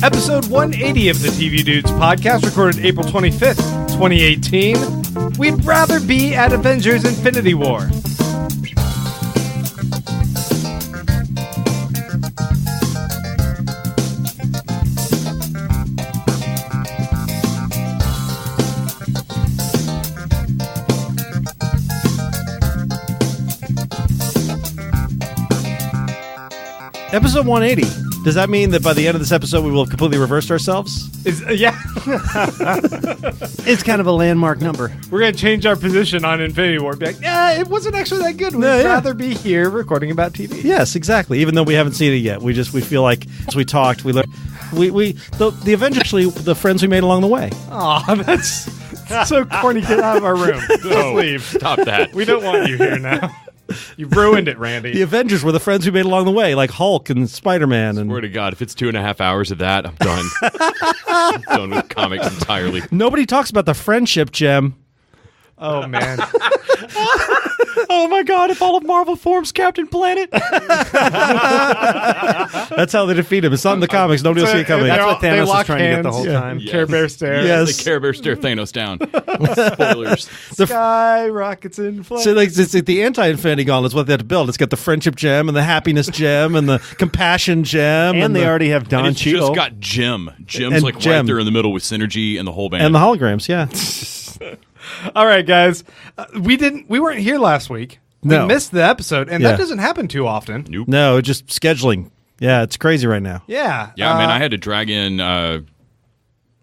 Episode 180 of the TV Dudes podcast, recorded April 25th, 2018. We'd rather be at Avengers Infinity War. Episode 180. Does that mean that by the end of this episode we will have completely reversed ourselves? Yeah. It's kind of a landmark number. We're going to change our position on Infinity War. Be like, yeah, it wasn't actually that good. We'd rather be here recording about TV. Yes, exactly. Even though we haven't seen it yet, we feel like as we talked, the Avengers, actually, the friends we made along the way. Aw, that's so corny. Get out of our room. Just leave. Stop that. We don't want you here now. You ruined it, Randy. The Avengers were the friends we made along the way, like Hulk and Spider-Man. And Swear to God, if it's 2.5 hours of that, I'm done. I'm done with comics entirely. Nobody talks about the friendship gem. Oh, man. Oh my God, if all of Marvel forms Captain Planet. That's how they defeat him. It's not in the comics. Nobody will see it coming. That's what They Thanos lock was trying to get the hands. whole Yeah. time. Yeah. Care Bear stare. Yes. The Care Bear stare Thanos down. Spoilers. Sky rockets in flames. So it's the anti-Infinity Gauntlet is what they have to build. It's got the friendship gem and the happiness gem and the compassion gem. And they already have Don And it's just Cheadle. got Jim. Jim's And like Jim. right there in the middle with Synergy and the whole band. and the holograms, yeah. All right, guys. We weren't here last week. No. We missed the episode, and Yeah. that doesn't happen too often. Nope. No, just scheduling. Yeah, it's crazy right now. Yeah. Yeah, man, I had to drag in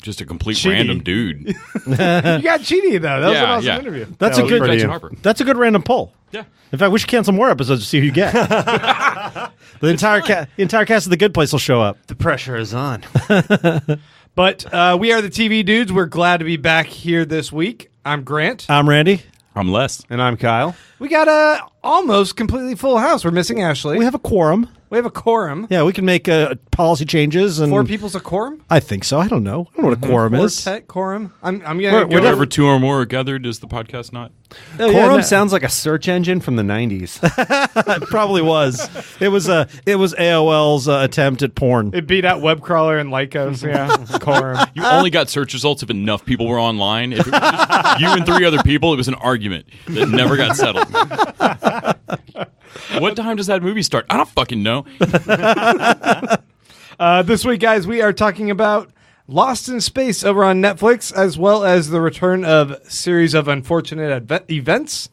just a complete Chidi. random dude. You got Chidi, though. That was an Yeah, awesome yeah. interview. That's That a was good. pretty- Jackson Harper. That's a good random poll. Yeah. In fact, we should cancel more episodes to see who you get. The entire cast of The Good Place will show up. The pressure is on. But we are the TV Dudes. We're glad to be back here this week. I'm Grant. I'm Randy. I'm Les. And I'm Kyle. We got a almost completely full house. We're missing Ashley. We have a quorum. We have a quorum. Yeah, we can make policy changes. And 4 people's a quorum? I think so. I don't know. I don't know what a quorum is. Quartet quorum? I'm going to go Whatever 2 or more are gathered, is the podcast not? Oh, yeah, Quorum no, sounds like a search engine from the 90s. it probably was. It was AOL's attempt at porn. It beat out Webcrawler and Lycos. Yeah, quorum. You only got search results if enough people were online. If it was just you and 3 other people, it was an argument that never got settled. What time does that movie start? I don't fucking know. This week, guys, we are talking about Lost in Space over on Netflix, as well as the return of Series of Unfortunate Events.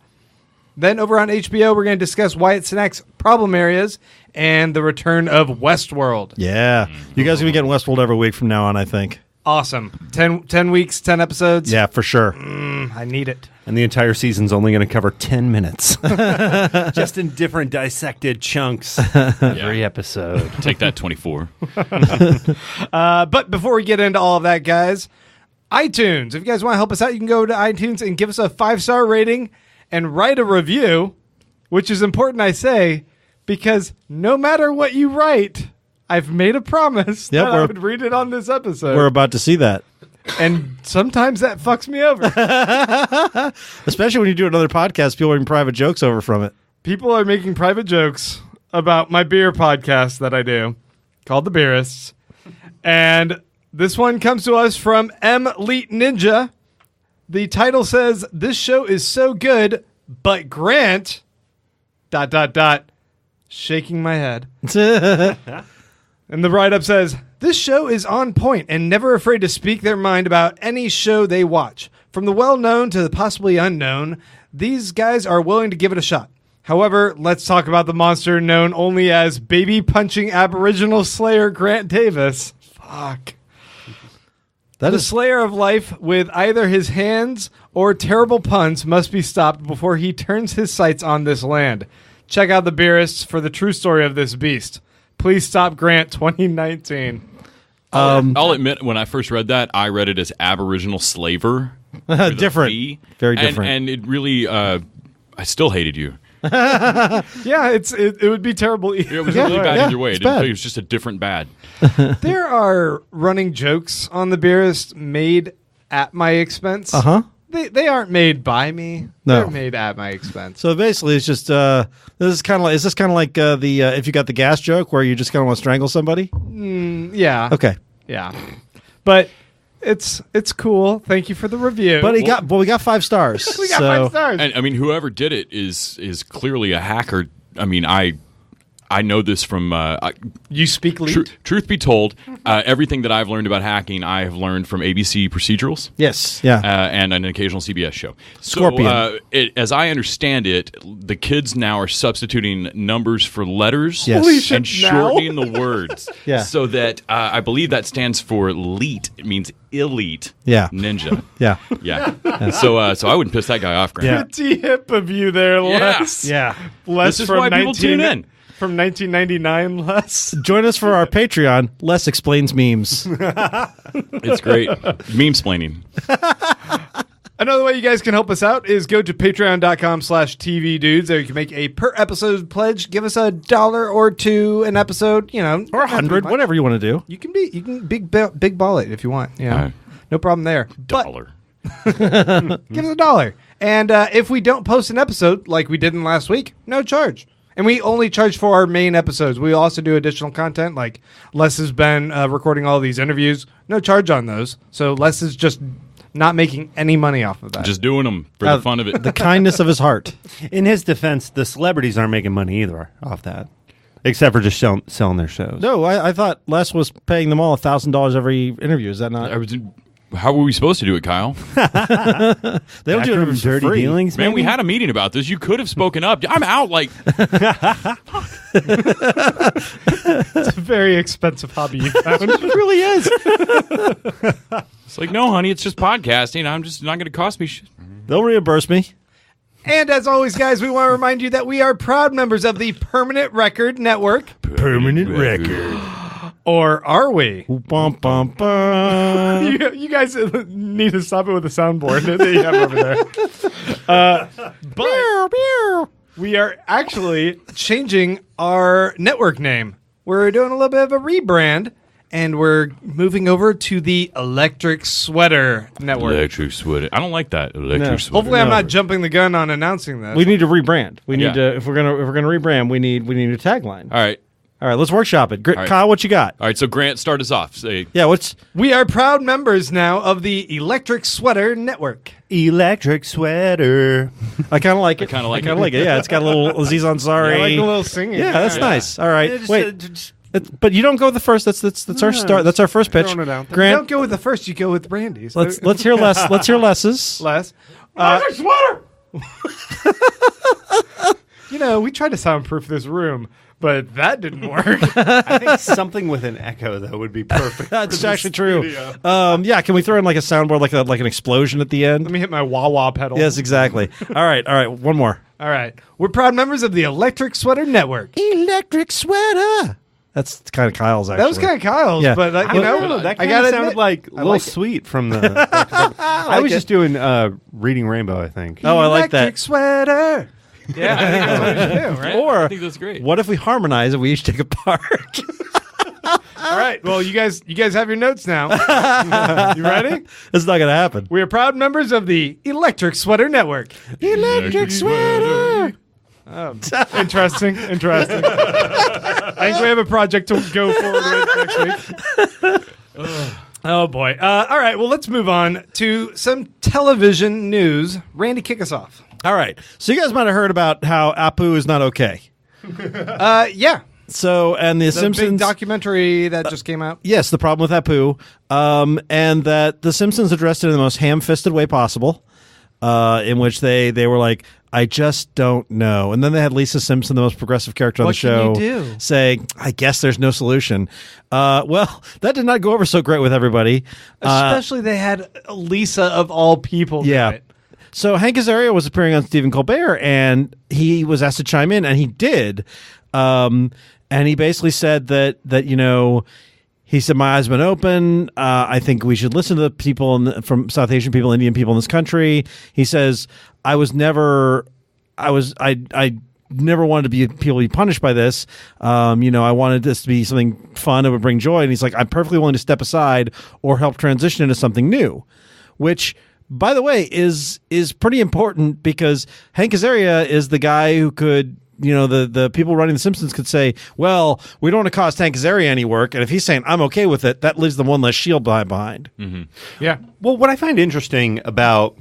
Then over on HBO, we're going to discuss Wyatt Cenac's problem areas and the return of Westworld. Yeah. You guys are going to be getting Westworld every week from now on, I think. Awesome. 10 weeks, 10 episodes. Yeah, for sure. I need it. And the entire season's only going to cover 10 minutes. Just in different dissected chunks every episode. Take that, 24. But before we get into all of that, guys, iTunes. If you guys want to help us out, you can go to iTunes and give us a 5-star rating and write a review, which is important, I say, because no matter what you write, I've made a promise that I would read it on this episode. We're about to see that. And sometimes that fucks me over. Especially when you do another podcast, people are making private jokes over from it. People are making private jokes about my beer podcast that I do called The Beerists. And this one comes to us from M. Leet Ninja. The title says, "This show is so good, but Grant... ... shaking my head." And the write-up says, "This show is on point and never afraid to speak their mind about any show they watch. From the well-known to the possibly unknown, these guys are willing to give it a shot. However, let's talk about the monster known only as baby-punching Aboriginal Slayer Grant Davis. Fuck. The Slayer of Life with either his hands or terrible puns must be stopped before he turns his sights on this land. Check out the Beerists for the true story of this beast. Please stop Grant 2019. I'll admit, when I first read that, I read it as Aboriginal Slaver. Different. Very different. And it really, I still hated you. Yeah, it would be terrible. It was really bad either way. It's It bad. was just a different bad. There are running jokes on the Beerist made at my expense. Uh-huh. They aren't made by me. No. They're made at my expense. So basically, it's just is this kind of like if you got the gas joke where you just kind of want to strangle somebody? Yeah. Okay. Yeah. But it's cool. Thank you for the review. But we got 5 stars. We got 5 stars. And I mean, whoever did it is clearly a hacker. I mean, I know this from you speak lead. Truth be told, everything that I've learned about hacking, I have learned from ABC procedurals. Yes. Yeah. And an occasional CBS show. Scorpion. So, as I understand it, the kids now are substituting numbers for letters Yes. Holy shit, and shortening the words. Yeah. So that I believe that stands for elite. It means elite Yeah. ninja. Yeah. Yeah. So I wouldn't piss that guy off, Grant. Yeah. Pretty hip of you there, Les. Yeah. Les This is from why people tune in. From 1999, Les. Join us for our Patreon. Les explains memes. It's great. Meme-splaining. Another way you guys can help us out is go to patreon.com/TV Dudes. There you can make a per episode pledge. Give us $1 or $2 an episode, Or 100, whatever you want to do. You can big ball it if you want. No problem there. $1. Give us $1. And if we don't post an episode like we did in last week, no charge. And we only charge for our main episodes. We also do additional content, like Les has been recording all these interviews. No charge on those. So Les is just not making any money off of that. Just doing them for the fun of it. The kindness of his heart. In his defense, the celebrities aren't making money either off that, except for just selling their shows. No, I thought Les was paying them all $1,000 every interview. Is that not? How were we supposed to do it, Kyle? They don't do it for dirty free. dealings, Man, maybe? we had a meeting about this. You could have spoken up. I'm out. Like, It's a very expensive hobby you found. It really is. it's like, no, honey, it's just podcasting. I'm just not going to cost me shit. They'll reimburse me. And as always, guys, we want to remind you that we are proud members of the Permanent Record Network. Permanent record. Or are we? Bum, bum, bum. You guys need to stop it with the soundboard that you have over there. But we are actually changing our network name. We're doing a little bit of a rebrand, and we're moving over to the Electric Sweater Network. Electric sweater. I don't like that. Electric No. sweater. Hopefully, I'm not jumping the gun on announcing this. We need to rebrand. We need Yeah. to if we're gonna rebrand. We need a tagline. All right. Let's workshop it. right. Kyle, what you got? All right. So, Grant, start us off. Say, Yeah, what's We are proud members now of the Electric Sweater Network. Electric sweater. I kind of like it. I kinda like it. Yeah, it's got a little Aziz Ansari. I like a little singing. Yeah, that's nice. All right, Just, wait. But you don't go with the first. That's our start. That's our first pitch. Throwing it out there. Grant, Don't go with the first. You go with Randy's. let's hear Les. Let's hear Les's. Les. Electric sweater. We tried to soundproof this room, but that didn't work. I think something with an echo though would be perfect. That's actually true. Yeah, can we throw in like a soundboard, like an explosion at the end? Let me hit my wah-wah pedal. Yes, exactly. All right. One more. All right. We're proud members of the Electric Sweater Network. Electric sweater. That's kind of Kyle's. Actually, That was kind of Kyle's, Yeah. but That I kind got of sounded like Little like it. Sweet from the. I was just doing Reading Rainbow, I think. Oh, I like Electric that. Sweater. Yeah, I think that's what you do, right? Or I think that's great. what if we harmonize and we each take a part? All right. Well, you guys have your notes now. You ready? It's not gonna happen. We are proud members of the Electric Sweater Network. Electric sweater. Interesting. I think we have a project to go forward with next week. Oh, boy. All right. Well, let's move on to some television news. Randy, kick us off. All right. So you guys might have heard about how Apu is not okay. Yeah. So and the The Simpsons big documentary that just came out. Yes, the problem with Apu, and that the Simpsons addressed it in the most ham-fisted way possible, in which they were like, I just don't know. And then they had Lisa Simpson, the most progressive character on What the show, can you do? saying, I guess there's no solution. Well, that did not go over so great with everybody. Especially they had Lisa of all people. do Yeah. it. So Hank Azaria was appearing on Stephen Colbert, and he was asked to chime in, and he did. And he basically said that he said, my eyes have been open. I think we should listen to the people from South Asian people, Indian people in this country. He says, I never wanted to be people be punished by this. I wanted this to be something fun that would bring joy. And he's like, I'm perfectly willing to step aside or help transition into something new, which, by the way, is pretty important because Hank Azaria is the guy who could the people running The Simpsons could say, well, we don't want to cost Hank Azaria any work, and if he's saying I'm okay with it, that leaves them one less shield behind. Mm-hmm. Yeah. Well, what I find interesting about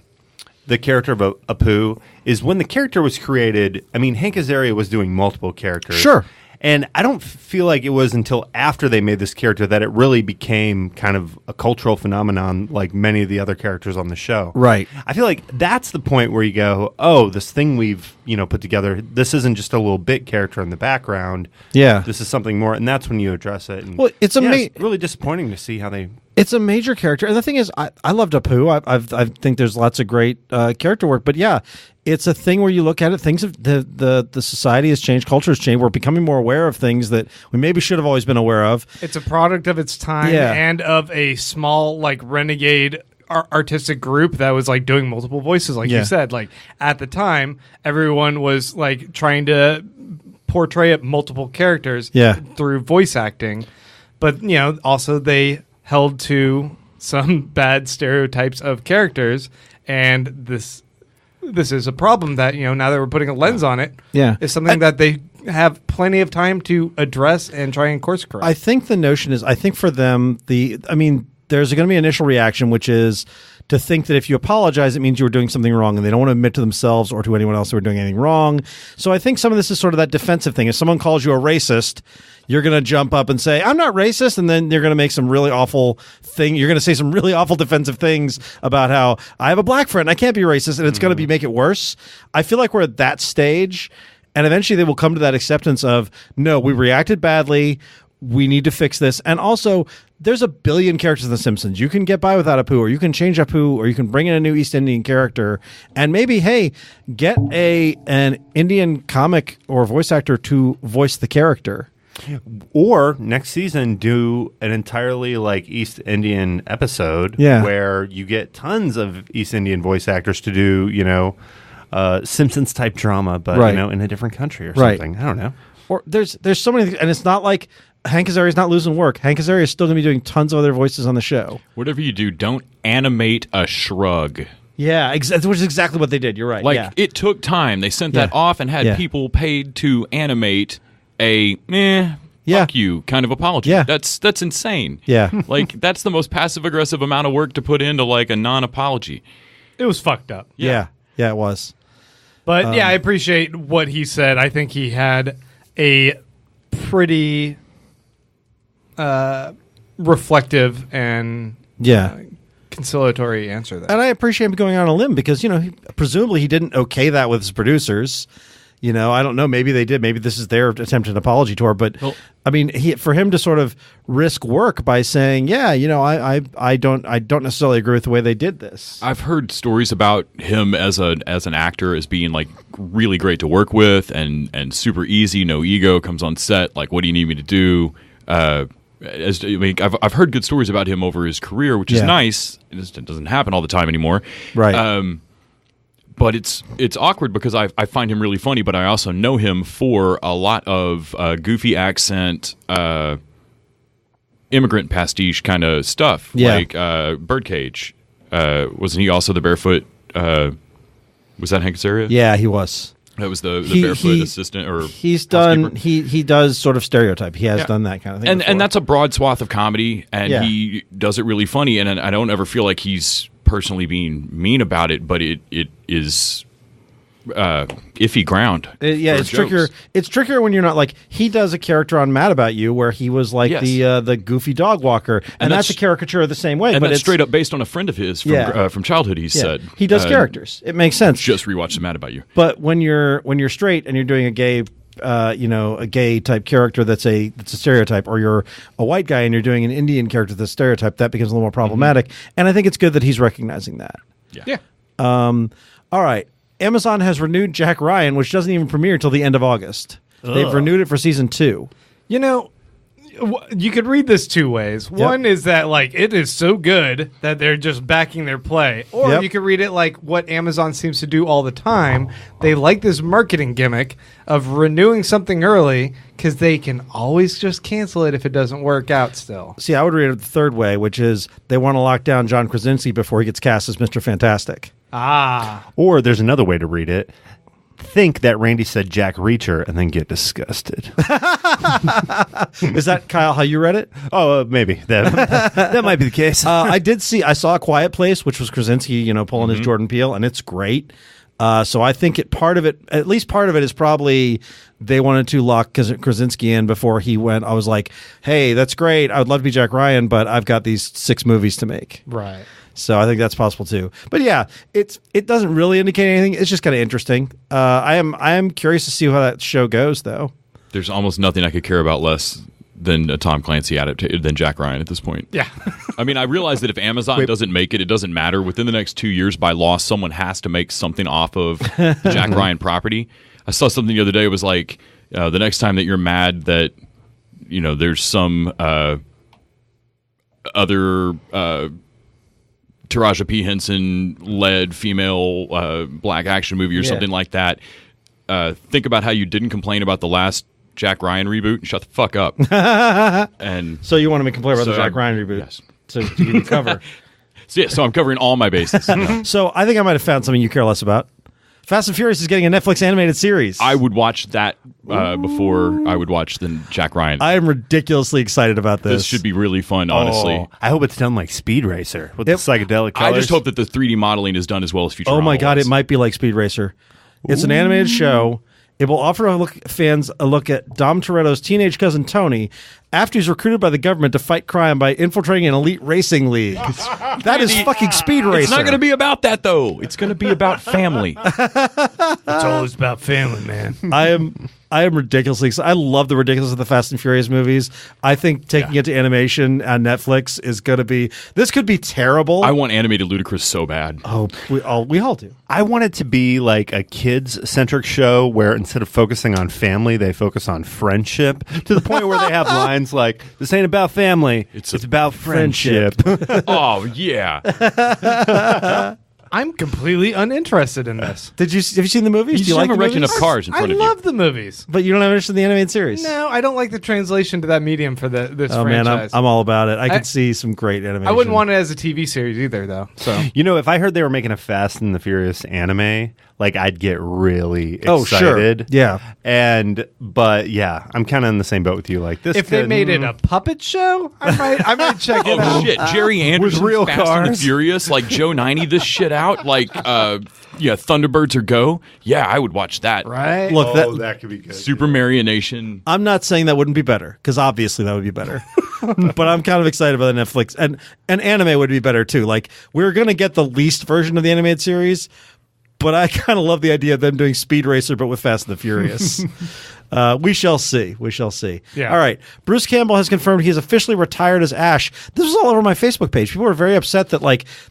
the character of Apu is when the character was created, I mean, Hank Azaria was doing multiple characters. Sure. And I don't feel like it was until after they made this character that it really became kind of a cultural phenomenon like many of the other characters on the show. Right. I feel like that's the point where you go, oh, this thing we've, put together, this isn't just a little bit character in the background. Yeah. This is something more, and that's when you address it. And Well, it's it's really disappointing to see how they... It's a major character, and the thing is, I loved Apu. I think there's lots of great character work, but yeah, it's a thing where you look at it. Things have the society has changed, culture has changed. We're becoming more aware of things that we maybe should have always been aware of. It's a product of its time and of a small renegade artistic group that was doing multiple voices, you said. At the time, everyone was trying to portray multiple characters through voice acting, but also they held to some bad stereotypes of characters, and this is a problem that now that we're putting a lens on it, is something that they have plenty of time to address and try and course correct. I think the notion is, for them, there's going to be an initial reaction, which is to think that if you apologize, it means you were doing something wrong, and they don't want to admit to themselves or to anyone else they were doing anything wrong. So I think some of this is sort of that defensive thing. If someone calls you a racist, you're going to jump up and say, I'm not racist, and then you're going to make some really awful thing. You're going to say some really awful defensive things about how I have a black friend, I can't be racist, and it's going to make it worse. I feel like we're at that stage, and eventually they will come to that acceptance of, no, we reacted badly, we need to fix this. And also, there's a billion characters in The Simpsons. You can get by without Apu, or you can change Apu, or you can bring in a new East Indian character, and maybe, hey, get an Indian comic or voice actor to voice the character. Or next season, do an entirely East Indian episode where you get tons of East Indian voice actors to do, Simpsons type drama, but in a different country or something. I don't know. Or there's so many things, and it's not like Hank Azaria's not losing work. Hank Azaria is still going to be doing tons of other voices on the show. Whatever you do, don't animate a shrug. Yeah, which is exactly what they did. You're right. It took time. They sent that off and had people paid to animate a fuck you kind of apology. Yeah. That's insane. Yeah. That's the most passive aggressive amount of work to put into a non-apology. It was fucked up. Yeah, it was. But I appreciate what he said. I think he had a pretty reflective and conciliatory answer there. And I appreciate him going on a limb because, presumably he didn't okay that with his producers. I don't know. Maybe they did. Maybe this is their attempt at an apology tour. But for him to sort of risk work by saying, I don't necessarily agree with the way they did this. I've heard stories about him as an actor as being really great to work with and super easy, no ego, comes on set. What do you need me to do? I've heard good stories about him over his career, which is nice. It doesn't happen all the time anymore. Right. But it's awkward because I find him really funny, but I also know him for a lot of goofy accent, immigrant pastiche kind of stuff, like Birdcage. Wasn't he also the barefoot? Was that Hank Azaria? Yeah, he was. That was the barefoot assistant, or he's done. He does sort of stereotype. He has done that kind of thing, and that's a broad swath of comedy, and he does it really funny. And I don't ever feel like he's personally being mean about it, but it is iffy ground. It's trickier. It's trickier when you're not he does a character on Mad About You where he was the goofy dog walker, and that's a caricature of the same way. And but that's straight up based on a friend of his from childhood. He said he does characters. It makes sense. Just rewatch the Mad About You. But when you're straight and you're doing a gay. A gay type character that's a stereotype, or you're a white guy and you're doing an Indian character that's a stereotype, that becomes a little more problematic. And I think it's good that he's recognizing that. Yeah. All right. Amazon has renewed Jack Ryan, which doesn't even premiere until the end of August. They've renewed it for season 2. You could read this two ways. One is that it is so good that they're just backing their play, or you could read it like what Amazon seems to do all the time. They like this marketing gimmick of renewing something early because they can always just cancel it if it doesn't work out still. See, I would read it the third way, which is they want to lock down John Krasinski before he gets cast as Mr. Fantastic. Ah. Or there's another way to read it. think that Randy said Jack Reacher and then get disgusted. Is that, Kyle, how you read it? Oh, maybe. That might be the case. I saw A Quiet Place, which was Krasinski, pulling his Jordan Peele, and it's great. So I think at least part of it is probably they wanted to lock Krasinski in before he went. I was like, hey, that's great. I would love to be Jack Ryan, but I've got these 6 movies to make. Right. So I think that's possible too. But yeah, it doesn't really indicate anything. It's just kind of interesting. I am curious to see how that show goes, though. There's almost nothing I could care about less than a Tom Clancy adaptation than Jack Ryan at this point. Yeah. I mean, I realize that if Amazon doesn't make it doesn't matter. Within the next 2 years, by law, someone has to make something off of the Jack Ryan property. I saw something the other day. It was like, the next time that you're mad that, there's some other Taraji P. Henson-led female black action movie or something like that, think about how you didn't complain about the last Jack Ryan reboot and shut the fuck up. And so you want to make a complaint about the Jack Ryan reboot? Yes. So to give you cover. So I'm covering all my bases. So I think I might have found something you care less about. Fast and Furious is getting a Netflix animated series. I would watch that before I would watch the Jack Ryan. I am ridiculously excited about this. This should be really fun, honestly. I hope it's done like Speed Racer with the psychedelic colors. I just hope that the 3D modeling is done as well as Futurama. Oh my God, it might be like Speed Racer. It's an animated show. It will offer fans a look at Dom Toretto's teenage cousin Tony after he's recruited by the government to fight crime by infiltrating an elite racing league. That is fucking Speed Racer. It's not going to be about that, though. It's going to be about family. It's always about family, man. I am ridiculously excited. I love the ridiculous of the Fast and Furious movies. I think taking it to animation on Netflix is going to be... This could be terrible. I want animated Ludacris so bad. Oh, we all do. I want it to be like a kids-centric show where instead of focusing on family, they focus on friendship to the point where they have lines like, this ain't about family, it's about friendship. Oh, yeah. I'm completely uninterested in this. Have you seen the movies? You haven't wrecked enough cars in front of you. I love the movies. But you don't have interest in the animated series? No, I don't like the translation to that medium for this franchise. Man, I'm all about it. I could see some great animation. I wouldn't want it as a TV series either, though. So if I heard they were making a Fast and the Furious anime, like I'd get really excited. Oh, sure. Yeah. But yeah, I'm kind of in the same boat with you. Like this, if they made it a puppet show, I might check it out. Oh shit, Jerry Anderson with real Fast cars. and the Furious, like Joe 90 this shit out, like Thunderbirds or Go. Yeah, I would watch that. Right? Look, that could be good. Super Marionation. I'm not saying that wouldn't be better, because obviously that would be better. But I'm kind of excited about the Netflix, and anime would be better too. Like we're gonna get the least version of the animated series. But I kind of love the idea of them doing Speed Racer, but with Fast and the Furious. We shall see. We shall see. Yeah. All right. Bruce Campbell has confirmed he has officially retired as Ash. This was all over my Facebook page. People were very upset that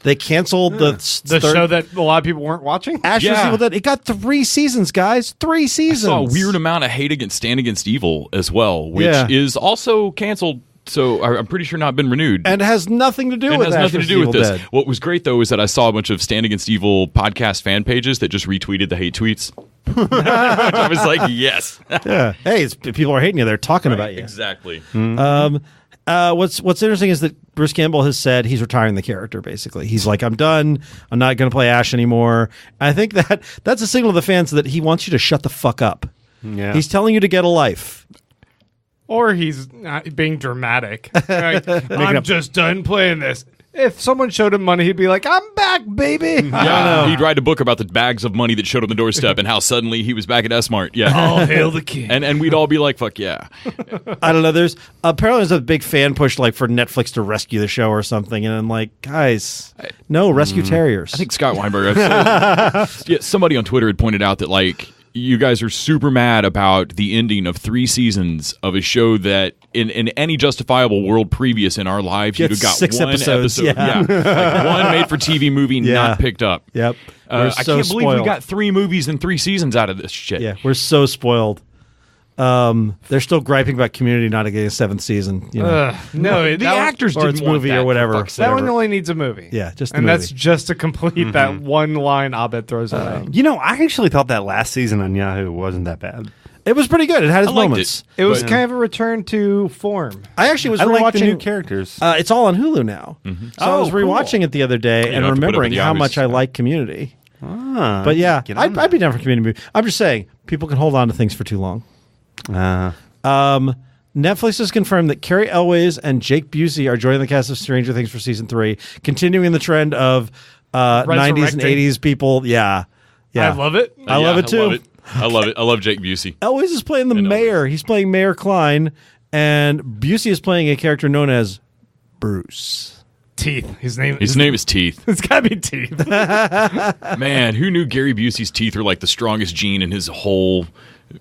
they canceled the show that a lot of people weren't watching. Ash vs. Evil Dead. It got 3 seasons, guys. 3 seasons. I saw a weird amount of hate against Stand Against Evil as well, which is also canceled. So I'm pretty sure not been renewed, and has nothing to do with this. Dead. What was great though is that I saw a bunch of Stand Against Evil podcast fan pages that just retweeted the hate tweets. I was like, yes, yeah. Hey, people are hating you. They're talking about you. Exactly. Mm-hmm. What's interesting is that Bruce Campbell has said he's retiring the character. Basically, he's like, I'm done. I'm not going to play Ash anymore. I think that's a signal to the fans that he wants you to shut the fuck up. Yeah. He's telling you to get a life. Or he's being dramatic. Like, I'm just done playing this. If someone showed him money, he'd be like, I'm back, baby. Yeah, he'd write a book about the bags of money that showed on the doorstep and how suddenly he was back at S-Mart. Yeah. All hail the king. And we'd all be like, fuck yeah. I don't know. There's a big fan push like for Netflix to rescue the show or something. And I'm like, guys, no, rescue terriers. I think Scott Weinberg, somebody on Twitter had pointed out that like, you guys are super mad about the ending of 3 seasons of a show that in any justifiable world previous in our lives, you'd have got 6 one episodes. episode. Yeah. Like one made for TV movie not picked up. Yep. I can't believe we got 3 movies and 3 seasons out of this shit. Yeah, we're so spoiled. They're still griping about Community not getting a 7th season. No, the actors or didn't its want movie that, or whatever. That one only needs a movie. Yeah, just and movie. that's just to complete that one line Abed throws away. I actually thought that last season on Yahoo wasn't that bad. It was pretty good. It had its moments. It was kind of a return to form. I actually was rewatching like the new characters. It's all on Hulu now. Mm-hmm. So I was rewatching it the other day and remembering how much I like Community. But yeah, I'd be down for a community movie. I'm just saying, people can hold on to things for too long. Netflix has confirmed that Carrie Elways and Jake Busey are joining the cast of Stranger Things for season 3, continuing the trend of 90s and 80s people. Yeah. I love it. I love it too. I love it. I love Jake Busey. Elways is playing the mayor. He's playing Mayor Klein, and Busey is playing a character known as Bruce. Teeth. His name is Teeth. It's gotta be Teeth. Man, who knew Gary Busey's teeth were like the strongest gene in his whole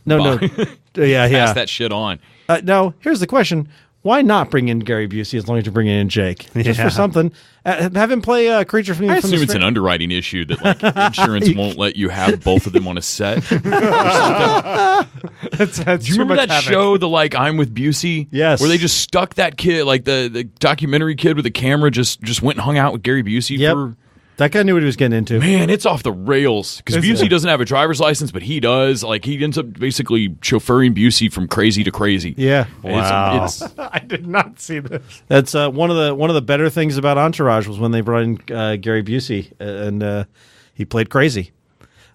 body? Yeah. Pass that shit on. Now, here's the question. Why not bring in Gary Busey as long as you're bringing in Jake? Just for something. Have him play a creature from the... I assume it's an underwriting issue that like insurance won't let you have both of them on a set. Do you remember that show, the like I'm with Busey? Yes. Where they just stuck that kid, like the documentary kid with the camera just went and hung out with Gary Busey for... That guy knew what he was getting into. Man, it's off the rails. Because Busey doesn't have a driver's license, but he does. Like, he ends up basically chauffeuring Busey from crazy to crazy. Yeah. Wow. I did not see this. That's one of the better things about Entourage was when they brought in Gary Busey, and he played crazy.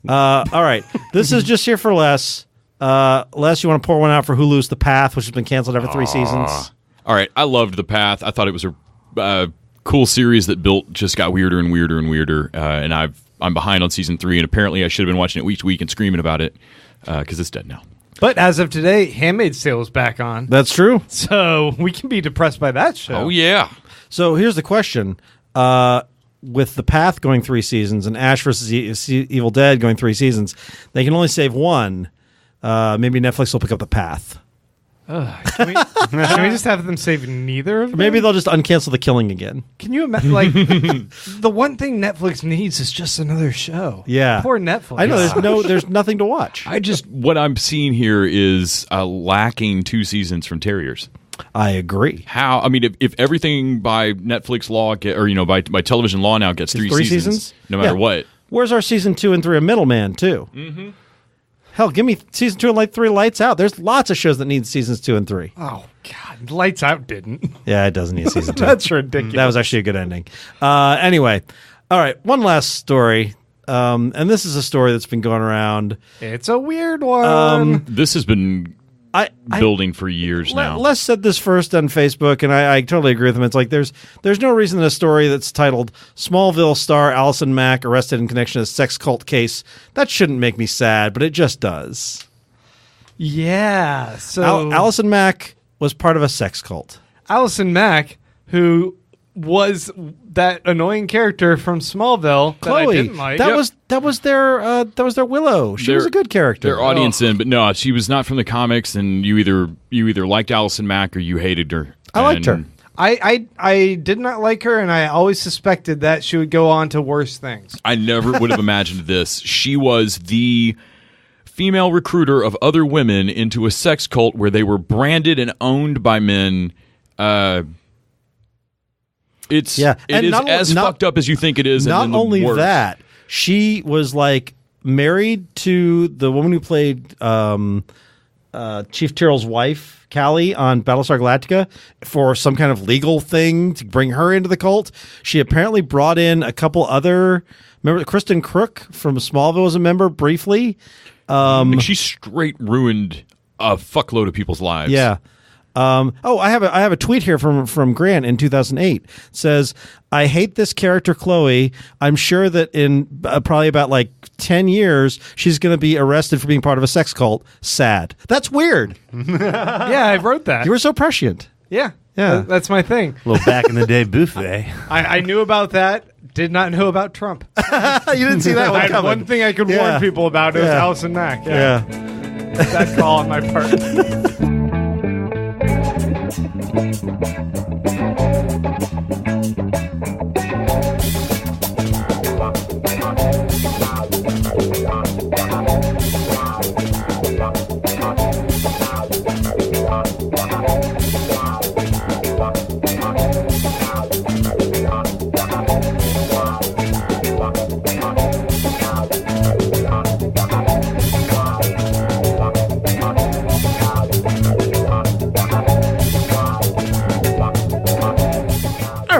All right. This is Just Here for Less. Les, you want to pour one out for Hulu's The Path, which has been canceled after 3 seasons? All right. I loved The Path. I thought it was a... cool series that just got weirder and weirder and weirder, and I'm behind on season 3, and apparently I should have been watching it week to week and screaming about it because it's dead now. But as of today, Handmaid's Tale is back on. That's true. So we can be depressed by that show. Oh yeah. So here's the question: with The Path going 3 seasons and Ash vs. Evil Dead going 3 seasons, they can only save one. Maybe Netflix will pick up The Path. Can we just have them save neither of them? Maybe they'll just uncancel The Killing again. Can you imagine? Like, the one thing Netflix needs is just another show. Yeah, poor Netflix. I know there's nothing to watch. What I'm seeing here is lacking 2 seasons from Terriers. I agree. How? I mean, if everything by Netflix law by television law now gets 3 seasons, no matter what. Where's our season 2 and 3 of Middleman too? Mm-hmm. Hell, give me season 2 and 3 Lights Out. There's lots of shows that need seasons 2 and 3. Oh, God. Lights Out didn't. Yeah, it doesn't need season 2. That's ridiculous. That was actually a good ending. Anyway, all right, one last story. And this is a story that's been going around. It's a weird one. This has been building for years now. Les said this first on Facebook, and I totally agree with him. It's like there's no reason that a story that's titled "Smallville star Allison Mack arrested in connection to a sex cult case" that shouldn't make me sad, but it just does. Yeah. So Allison Mack was part of a sex cult. Allison Mack, who was that annoying character from Smallville Chloe, that I didn't like. That was their Willow. She was a good character. Their audience but no, she was not from the comics, and you either liked Allison Mack or you hated her. I liked her. I did not like her, and I always suspected that she would go on to worse things. I never would have imagined this. She was the female recruiter of other women into a sex cult where they were branded and owned by men. It is as fucked up as you think it is. Not only that, she was like married to the woman who played Chief Tyrrell's wife, Callie, on Battlestar Galactica for some kind of legal thing to bring her into the cult. She apparently brought in a couple other. Remember, Kristen Crook from Smallville was a member briefly. She straight ruined a fuckload of people's lives. Yeah. I have a tweet here from Grant in 2008. It says, "I hate this character Chloe. I'm sure that in probably about like 10 years she's going to be arrested for being part of a sex cult. Sad." That's weird. Yeah, I wrote that. You were so prescient. Yeah. Yeah. That's my thing. A little back in the day buffet. I knew about that. Did not know about Trump. You didn't see that one I coming. had one thing I could warn people about. It was Allison Mack. Yeah. That call on my part.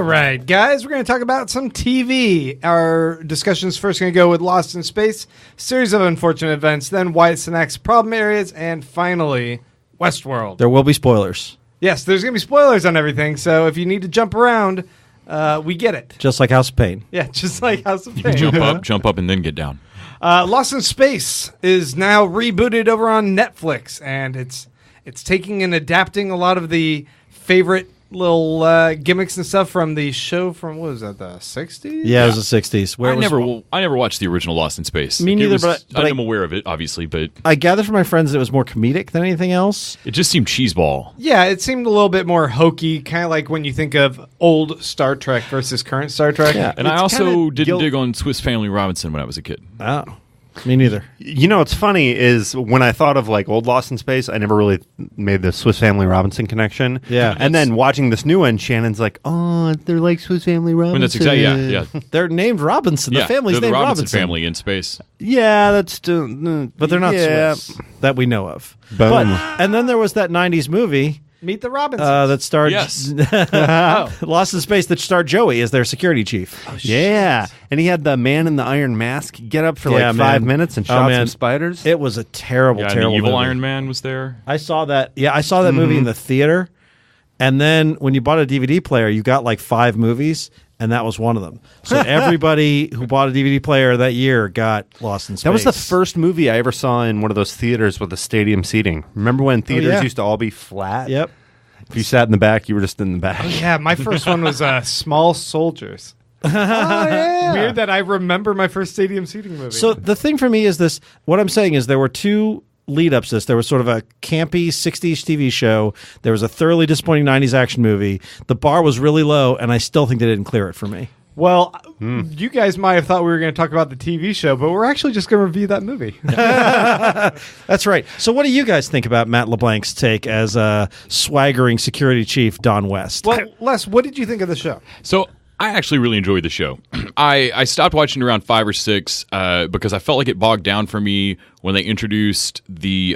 right, guys, we're going to talk about some TV. Our discussion's first going to go with Lost in Space, series of unfortunate events, then Wyatt Cenac's problem areas, and finally, Westworld. There will be spoilers. Yes, there's going to be spoilers on everything, so if you need to jump around, we get it. Just like House of Pain. Yeah, just like House of Pain. Jump up, and then get down. Lost in Space is now rebooted over on Netflix, and it's taking and adapting a lot of the favorite little gimmicks and stuff from the show from, what was that, the 60s? Yeah, it was the 60s. I never watched the original Lost in Space. Me neither, but I'm aware of it, obviously, but I gathered from my friends that it was more comedic than anything else. it just seemed cheeseball. Yeah, it seemed a little bit more hokey, kind of like when you think of old Star Trek versus current Star Trek. Yeah. And I also didn't dig on Swiss Family Robinson when I was a kid. Oh, me neither. You know what's funny is when I thought of like old Lost in Space, I never really made the Swiss Family Robinson connection. Yeah. And then watching this new one, Shannon's like, "Oh, they're like Swiss Family Robinson." I mean, that's exactly yeah. They're named Robinson. The family's they're named the Robinson Robinson. family in space. Yeah, that's still, But they're not yeah. Swiss that we know of. Boom. But, and then there was that 90s movie Meet the Robinsons. that starred Yes. Lost in Space that starred Joey as their security chief. Yeah, and he had the man in the iron mask get up for like 5 minutes and shot some spiders. It was a terrible, Yeah, terrible the evil movie. Iron Man was there. I saw that. Yeah, I saw that movie in the theater. And then when you bought a DVD player, you got like 5 movies, and that was one of them. So everybody who bought a DVD player that year got Lost in Space. That was the first movie I ever saw in one of those theaters with the stadium seating. Remember when theaters used to all be flat? Yep. If you sat in the back, you were just in the back. Yeah, my first one was Small Soldiers. Oh, yeah. Weird that I remember my first stadium seating movie. So the thing for me is this. What I'm saying is there were 2 lead-ups to this. There was sort of a campy 60s TV show. There was a thoroughly disappointing 90s action movie. The bar was really low, and I still think they didn't clear it for me. Well, you guys might have thought we were going to talk about the TV show, but we're actually just going to review that movie. That's right. So what do you guys think about Matt LeBlanc's take as a swaggering security chief, Don West? Well, Les, what did you think of the show? So I actually really enjoyed the show. I stopped watching around 5 or 6 because I felt like it bogged down for me when they introduced the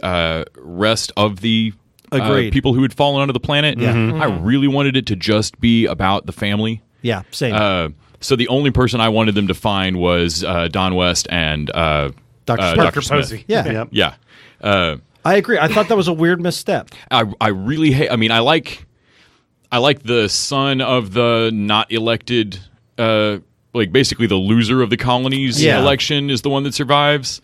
rest of the people who had fallen onto the planet. Yeah. I really wanted it to just be about the family. Yeah, same. So the only person I wanted them to find was Don West and Dr. Smith. Yeah. Yeah. I agree. I thought that was a weird misstep. I really hate. I mean, I like the son of the not elected, like basically the loser of the colony's election is the one that survives,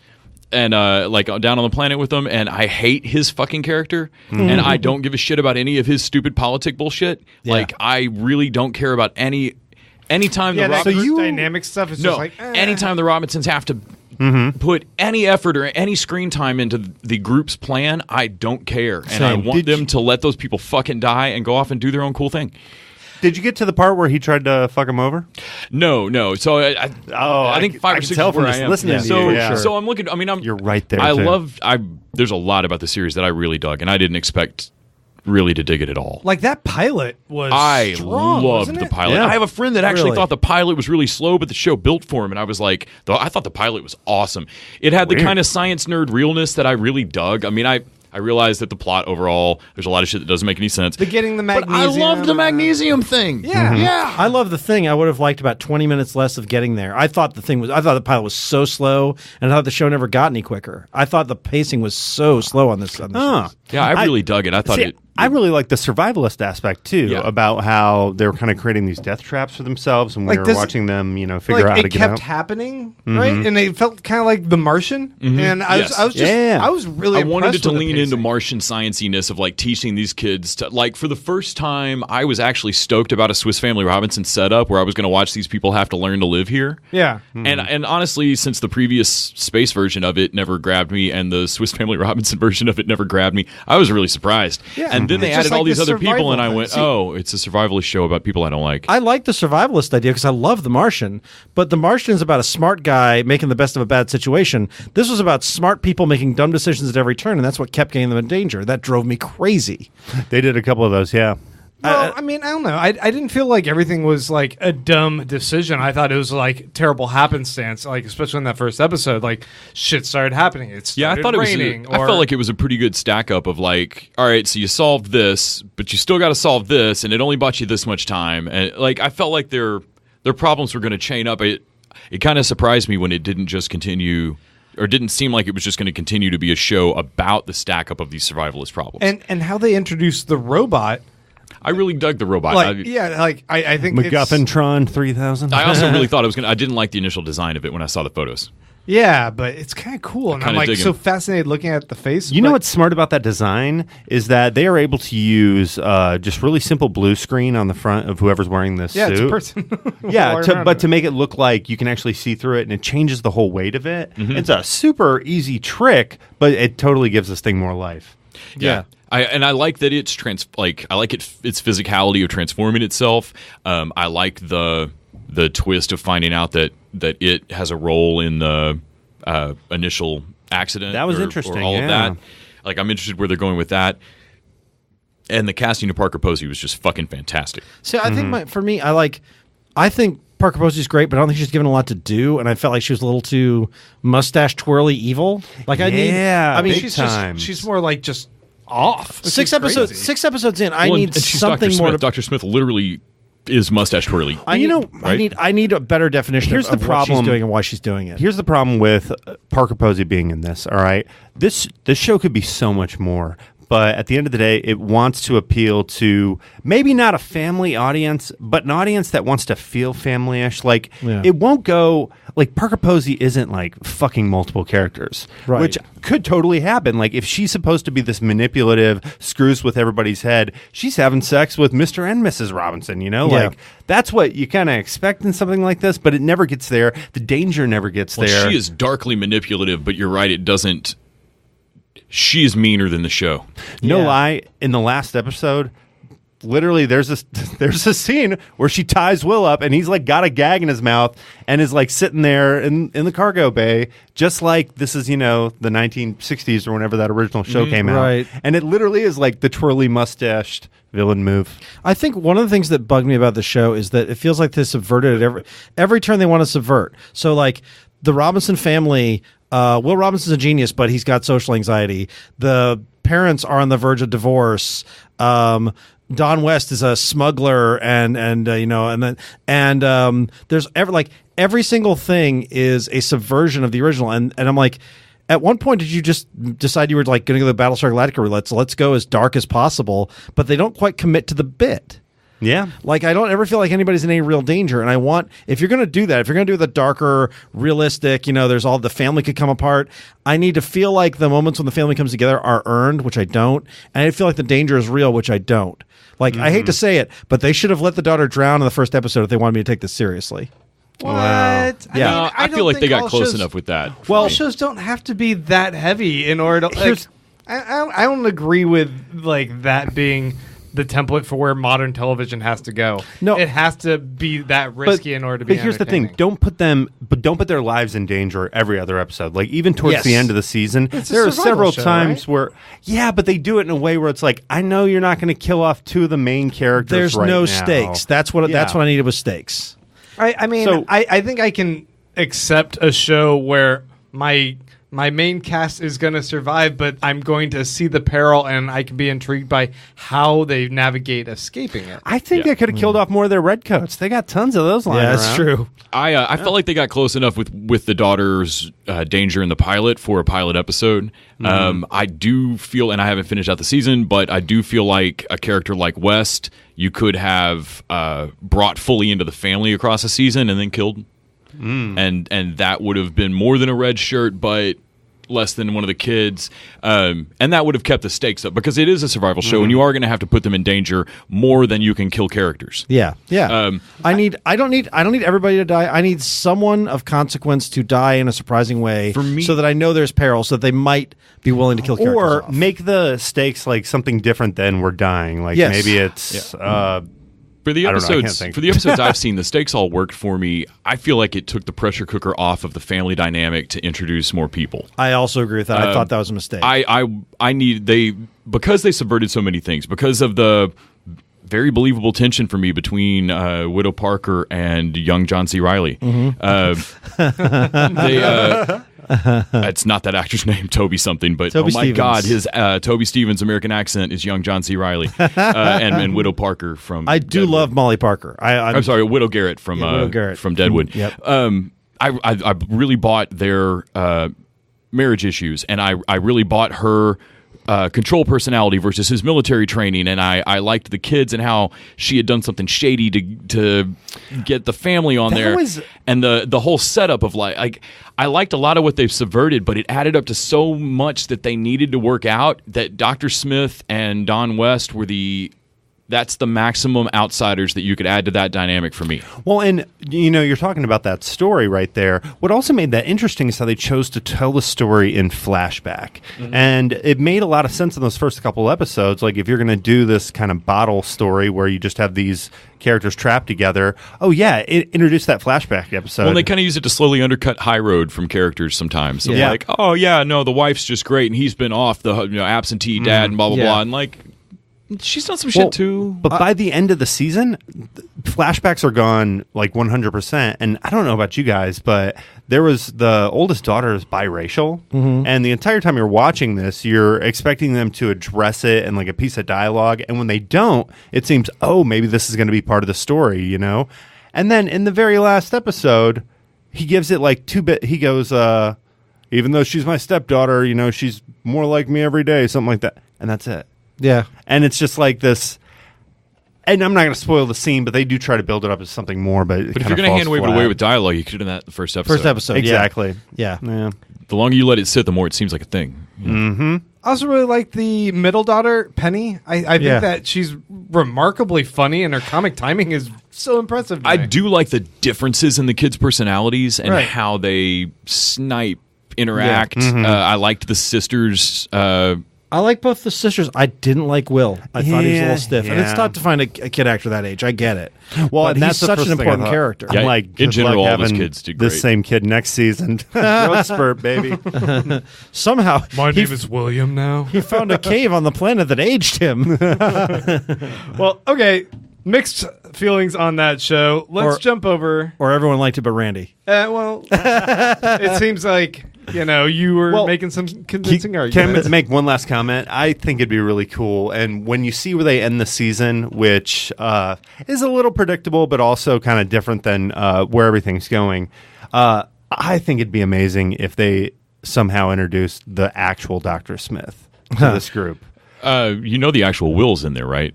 and like down on the planet with them. And I hate his fucking character, and I don't give a shit about any of his stupid politic bullshit. Yeah. Like I really don't care about anytime the that group dynamic stuff is just like anytime the Robinsons have to put any effort or any screen time into the group's plan, I don't care. And I want them to let those people fucking die and go off and do their own cool thing. Did you get to the part where he tried to fuck him over? No. So I think 5 or 6 is where I am. Listening to you. So I'm looking. I mean, you're right there. There's a lot about the series that I really dug, and I didn't expect really to dig it at all. Like that pilot was strong, loved the pilot. Yeah. I have a friend that actually Really? thought the pilot was really slow, but the show built for him, and I was like, I thought the pilot was awesome. It had the kind of science nerd realness that I really dug. I mean, I realized that the plot overall, there's a lot of shit that doesn't make any sense. The getting the magnesium. But I love the magnesium thing. Yeah. Yeah. I love the thing. I would have liked about 20 minutes less of getting there. I thought the pilot was so slow, and I thought the show never got any quicker. I thought the pacing was so slow on this. Show. Yeah, I really dug it. I thought I really like the survivalist aspect too, Yeah. about how they were kind of creating these death traps for themselves, and we were watching them, figure out how to it get out. kept happening, right? And it felt kind of like The Martian. And I was really I wanted it impressed to with the lean into pacing. Martian scienciness of like teaching these kids to, like, for the first time I was actually stoked about a Swiss Family Robinson setup where I was going to watch these people have to learn to live here. Yeah. And honestly, since the previous space version of it never grabbed me and the Swiss Family Robinson version of it never grabbed me, I was really surprised. Yeah. And then they It's just added all like these the other people survival and I thing. went, oh, it's a survivalist show about people I don't like. I like the survivalist idea because I love The Martian, but The Martian is about a smart guy making the best of a bad situation. This was about smart people making dumb decisions at every turn, and that's what kept getting them in danger. That drove me crazy. They did a couple of those, yeah. Well, I mean, I don't know. I didn't feel like everything was like a dumb decision. I thought it was like terrible happenstance, like especially in that first episode. Like shit started happening. It started I thought raining. I felt like it was a pretty good stack up of like, all right, so you solved this, but you still got to solve this, and it only bought you this much time. And like, I felt like their problems were going to chain up. It kind of surprised me when it didn't just continue. Or didn't seem like it was just going to continue to be a show about the stack up of these survivalist problems. And how they introduced the robot. I really dug the robot. I think MacGuffinTron 3000. I also really thought it was going to... I didn't like the initial design of it when I saw the photos. Yeah, but it's kind of cool. And I'm like so fascinated looking at the face. You know what's smart about that design is that they are able to use just really simple blue screen on the front of whoever's wearing this suit. It's a person. To make it look like you can actually see through it, and it changes the whole weight of it. Mm-hmm. It's a super easy trick, but it totally gives this thing more life. Yeah. I like that it's I like its physicality of transforming itself. I like the twist of finding out that it has a role in the initial accident. That was interesting. Or all of that. Like, I'm interested where they're going with that. And the casting of Parker Posey was just fucking fantastic. So I think for me, I think Parker Posey's great, but I don't think she's given a lot to do, and I felt like she was a little too mustache twirly evil. Like she's more like just off. 6 episodes in, I need something Dr. more. Dr. Smith literally is mustache twirly. I need a better definition of what she's doing and why she's doing it. Here's the problem with Parker Posey being in this, all right? This show could be so much more, but at the end of the day, it wants to appeal to maybe not a family audience, but an audience that wants to feel family-ish. Like, it won't go... Like, Parker Posey isn't, like, fucking multiple characters, which could totally happen. Like, if she's supposed to be this manipulative, screws with everybody's head, she's having sex with Mr. and Mrs. Robinson, you know? Yeah. Like, that's what you kind of expect in something like this, but it never gets there. The danger never gets there. She is darkly manipulative, but you're right, it doesn't... She is meaner than the show. No lie, in the last episode... Literally, there's a scene where she ties Will up, and he's like got a gag in his mouth, and is like sitting there in the cargo bay, just like this is the 1960s or whenever that original show came out, right? And it literally is like the twirly mustached villain move. I think one of the things that bugged me about the show is that it feels like they subverted it every turn they want to subvert. So like the Robinson family, Will Robinson's a genius, but he's got social anxiety. The parents are on the verge of divorce. Don West is a smuggler, and there's every single thing is a subversion of the original, and I'm like, at one point, did you just decide you were like going to go to the Battlestar Galactica? Let's go as dark as possible, but they don't quite commit to the bit. Yeah. Like, I don't ever feel like anybody's in any real danger. And if you're going to do that, if you're going to do the darker, realistic, there's all the family could come apart, I need to feel like the moments when the family comes together are earned, which I don't. And I feel like the danger is real, which I don't. Like, I hate to say it, but they should have let the daughter drown in the first episode if they wanted me to take this seriously. What? Wow. Yeah. I feel like they got close enough with that. Well, shows don't have to be that heavy in order to... I don't agree with like that being the template for where modern television has to go. No, it has to be that risky in order to be. But here's the thing: don't put their lives in danger every other episode. Like even towards the end of the season, there are several times where, but they do it in a way where it's like, I know you're not going to kill off two of the main characters. There's no stakes. That's what I needed was stakes. I mean, I think I can accept a show where my main cast is going to survive, but I'm going to see the peril, and I can be intrigued by how they navigate escaping it. I think they could have killed off more of their redcoats. They got tons of those lying around. That's true. I felt like they got close enough with the daughter's danger in the pilot for a pilot episode. I do feel, and I haven't finished out the season, but I do feel like a character like West, you could have brought fully into the family across a season and then killed. And that would have been more than a red shirt, but less than one of the kids, and that would have kept the stakes up because it is a survival show, and you are going to have to put them in danger more than you can kill characters. Yeah. I don't need everybody to die. I need someone of consequence to die in a surprising way, for me, so that I know there's peril, so that they might be willing to kill characters or off. Make the stakes like something different than we're dying. Like maybe it's. For the episodes I've seen, the stakes all worked for me. I feel like it took the pressure cooker off of the family dynamic to introduce more people. I also agree with that. I thought that was a mistake. Because they subverted so many things, because of the very believable tension for me between Widow Parker and young John C. Reilly. It's not that actor's name, Toby something, but Toby my Stevens. God, his Toby Stevens' American accent is young John C. Reilly, and Widow Parker from. I do love Molly Parker. I'm sorry, Widow Garrett from Widow Garrett. from Deadwood. Yep. I really bought their marriage issues, and I really bought her control personality versus his military training, and I liked the kids and how she had done something shady to get the family on there, and the whole setup of like I liked a lot of what they've subverted, but it added up to so much that they needed to work out that Dr. Smith and Don West were that's the maximum outsiders that you could add to that dynamic for me. Well, and you're talking about that story right there. What also made that interesting is how they chose to tell the story in flashback. And it made a lot of sense in those first couple episodes. Like, if you're going to do this kind of bottle story where you just have these characters trapped together, introduce that flashback episode. Well, they kind of use it to slowly undercut High Road from characters sometimes. So like, oh yeah, no, the wife's just great, and he's been off the absentee dad and blah blah blah, and like, she's done some shit too. But by the end of the season, flashbacks are gone like 100%. And I don't know about you guys, but the oldest daughter is biracial. And the entire time you're watching this, you're expecting them to address it in like a piece of dialogue. And when they don't, it seems, maybe this is going to be part of the story, And then in the very last episode, he gives it like he goes, even though she's my stepdaughter, she's more like me every day, something like that. And that's it. Yeah. And it's just like this, and I'm not going to spoil the scene, but they do try to build it up as something more. But if you're going to hand wave it away with dialogue, you could have done that in the first episode. First episode, exactly. Yeah. The longer you let it sit, the more it seems like a thing. I also really like the middle daughter, Penny. I think that she's remarkably funny, and her comic timing is so impressive. I do like the differences in the kids' personalities and how they interact. I liked the sisters. I like both the sisters. I didn't like Will. I thought he was a little stiff. And it's tough to find a kid actor that age. I get it. Well, but and that's such an important character. Yeah, I'm like, in general, all those having kids do great. this same kid next season. Growth spurt, baby. Somehow. My name is William now. He found a cave on the planet that aged him. Well, okay. Mixed feelings on that show. Let's jump over. Or everyone liked it but Randy. It seems like, you were making some convincing arguments. Can I make one last comment? I think it'd be really cool. And when you see where they end the season, which is a little predictable, but also kind of different than where everything's going, I think it'd be amazing if they somehow introduced the actual Dr. Smith to this group. The actual Will's in there, right?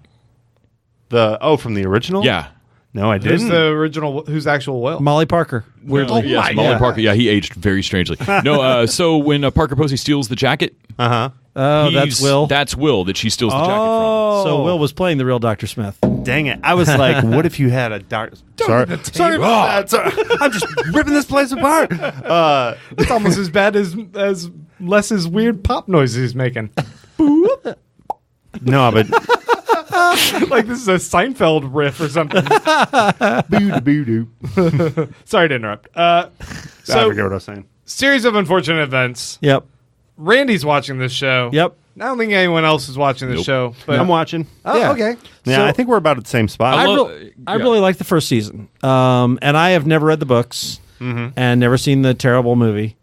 From the original? Yeah. No, I didn't. Who's the original? Who's actual Will? Molly Parker. Weirdly. Yes, Molly Parker. Yeah, he aged very strangely. No, so when Parker Posey steals the jacket, oh, that's Will. That's Will that she steals the jacket from. So Will was playing the real Dr. Smith. Dang it! I was like, what if you had a doctor? Sorry about that. Sorry. I'm just ripping this place apart. It's almost as bad as Les's weird pop noises he's making. No, but. Like this is a Seinfeld riff or something. Sorry to interrupt. I forget what I was saying. Series of unfortunate events. Yep. Randy's watching this show. Yep. I don't think anyone else is watching this show. But I'm watching. Oh, Yeah. okay. Yeah, So- I think we're about at the same spot. I really liked the first season. And I have never read the books and never seen the terrible movie.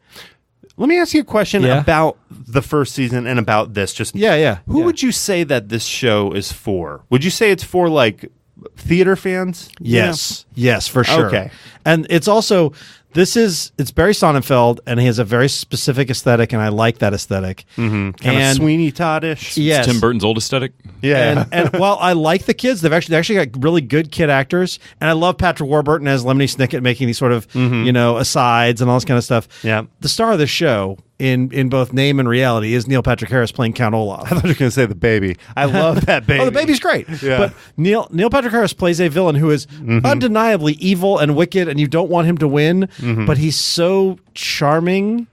Let me ask you a question Yeah. about the first season and about this. Who would you say that this show is for? Would you say it's for like theater fans? Yes. Yes, for sure. Okay. And it's also it's Barry Sonnenfeld, and he has a very specific aesthetic, and I like that aesthetic. Kind of Sweeney Todd-ish. Yes. Tim Burton's old aesthetic. Yeah. And while I like the kids, they actually got really good kid actors, and I love Patrick Warburton as Lemony Snicket making these sort of asides and all this kind of stuff. Yeah. The star of the show in both name and reality is Neil Patrick Harris playing Count Olaf. I thought you were going to say the baby. I love that baby. Oh, the baby's great. Yeah. But Neil Patrick Harris plays a villain who is undeniably evil and wicked, and you don't want him to win, but he's so charming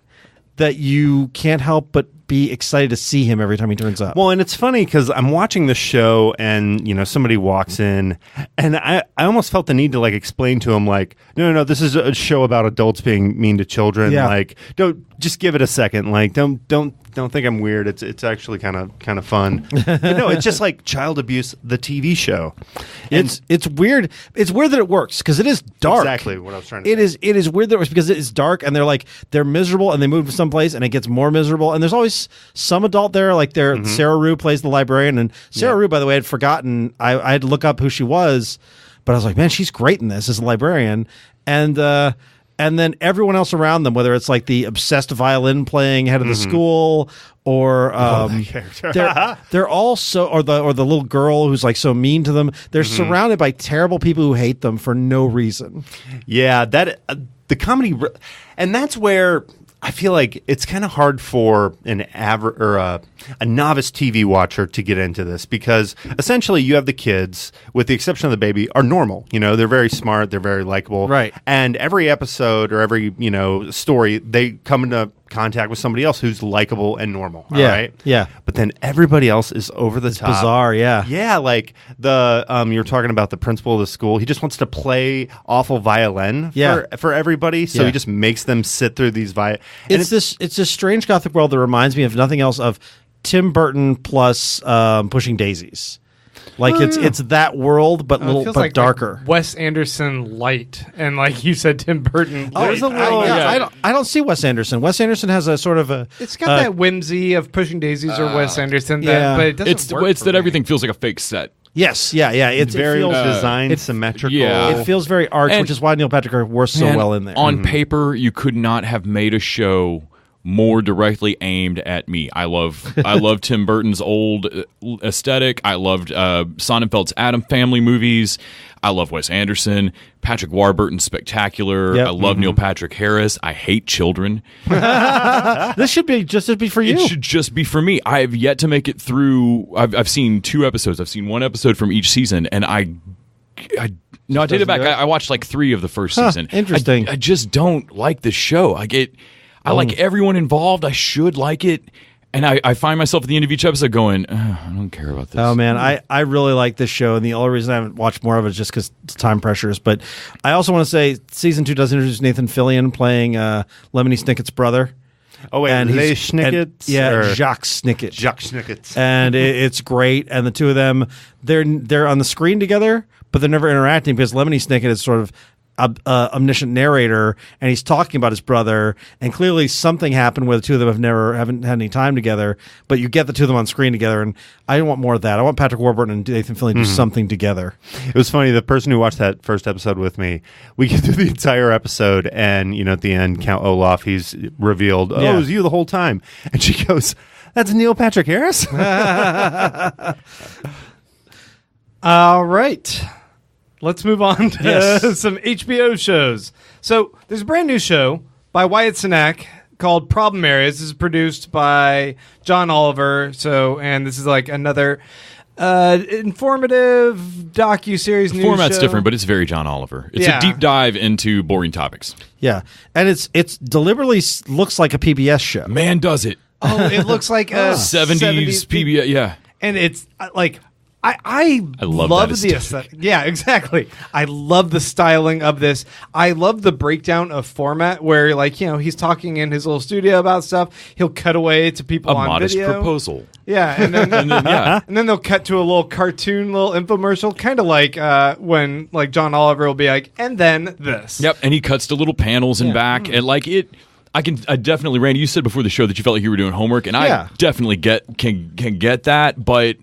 that you can't help but be excited to see him every time he turns up. Well, and it's funny because I'm watching the show and, somebody walks in and I almost felt the need to like explain to him like, no, this is a show about adults being mean to children. Yeah. Like, don't just give it a second. Like, don't think I'm weird. It's actually kind of fun. But no, it's just like Child Abuse, the TV show. It's weird. It's weird that it works because it is dark. Exactly what I was trying to say. It is weird that it works because it is dark and they're miserable and they move to someplace and it gets more miserable and there's always some adult there. Like Sarah Rue plays the librarian, and Sarah Rue, by the way, I had forgotten. I had to look up who she was, but I was like, man, she's great in this as a librarian. And then everyone else around them, whether it's like the obsessed violin playing head of the school, or they're all so, or the little girl who's like so mean to them. They're surrounded by terrible people who hate them for no reason. Yeah, that the comedy, and that's where I feel like it's kind of hard for an average or a novice TV watcher to get into this, because essentially you have the kids, with the exception of the baby, are normal. You know, they're very smart, they're very likable, right? And every episode or every story, they come into contact with somebody else who's likable and normal. Yeah, right? Yeah. But then everybody else is over the top, bizarre. Yeah, yeah. Like the you were talking about the principal of the school. He just wants to play awful violin for everybody, so he just makes them sit through these It's this strange gothic world that reminds me of nothing else of Tim Burton plus Pushing Daisies. Like it's that world, but darker. Like Wes Anderson light, and like you said, Tim Burton. There's a little. I don't see Wes Anderson. Wes Anderson has a sort of a. It's got that whimsy of Pushing Daisies or Wes Anderson. But it doesn't work. It's that everything feels like a fake set. Yes, yeah. It's very designed, symmetrical. Yeah. It feels very arch, which is why Neil Patrick Harris works so well in there. On paper, you could not have made a show more directly aimed at me. I love Tim Burton's old aesthetic. I loved Sonnenfeld's Addams Family movies. I love Wes Anderson. Patrick Warburton's spectacular. Yep. I love Neil Patrick Harris. I hate children. This should be for you. It should just be for me. I have yet to make it through. I've seen 2 episodes. I've seen 1 episode from each season, and I take it back. I watched like 3 of the first season. Interesting. I just don't like the show. I like everyone involved. I should like it. And I find myself at the end of each episode going, I don't care about this. Oh, man. I really like this show. And the only reason I haven't watched more of it is just because it's time pressures. But I also want to say season 2 does introduce Nathan Fillion playing Lemony Snicket's brother. Oh, wait. And Les Snickets? Jacques Snicket. Jacques Snickets. And it's great. And the two of them, they're on the screen together, but they're never interacting because Lemony Snicket is sort of omniscient narrator, and he's talking about his brother, and clearly something happened where the two of them haven't had any time together, but you get the two of them on screen together, and I want more of that. I want Patrick Warburton and Nathan Fillion to do something together. It was funny, the person who watched that first episode with me, we get through the entire episode, and at the end, Count Olaf, he's revealed, it was you the whole time, and she goes, that's Neil Patrick Harris? All right. Let's move on to some HBO shows. So there's a brand new show by Wyatt Cenac called Problem Areas. This is produced by John Oliver. And this is like another informative docuseries news format's show. Different, but it's very John Oliver. It's a deep dive into boring topics. Yeah, and it's deliberately looks like a PBS show. Man, does it. Oh, it looks like a 70s PBS, yeah. And it's like... I love the aesthetic. Yeah, exactly. I love the styling of this. I love the breakdown of format where, he's talking in his little studio about stuff. He'll cut away to people on modest video. Proposal. Yeah, and then, and then they'll cut to a little cartoon, little infomercial, kind of like when John Oliver will be like, and then this. Yep, and he cuts to little panels and back, and I definitely, Randy, you said before the show that you felt like you were doing homework, and I definitely can get that, but.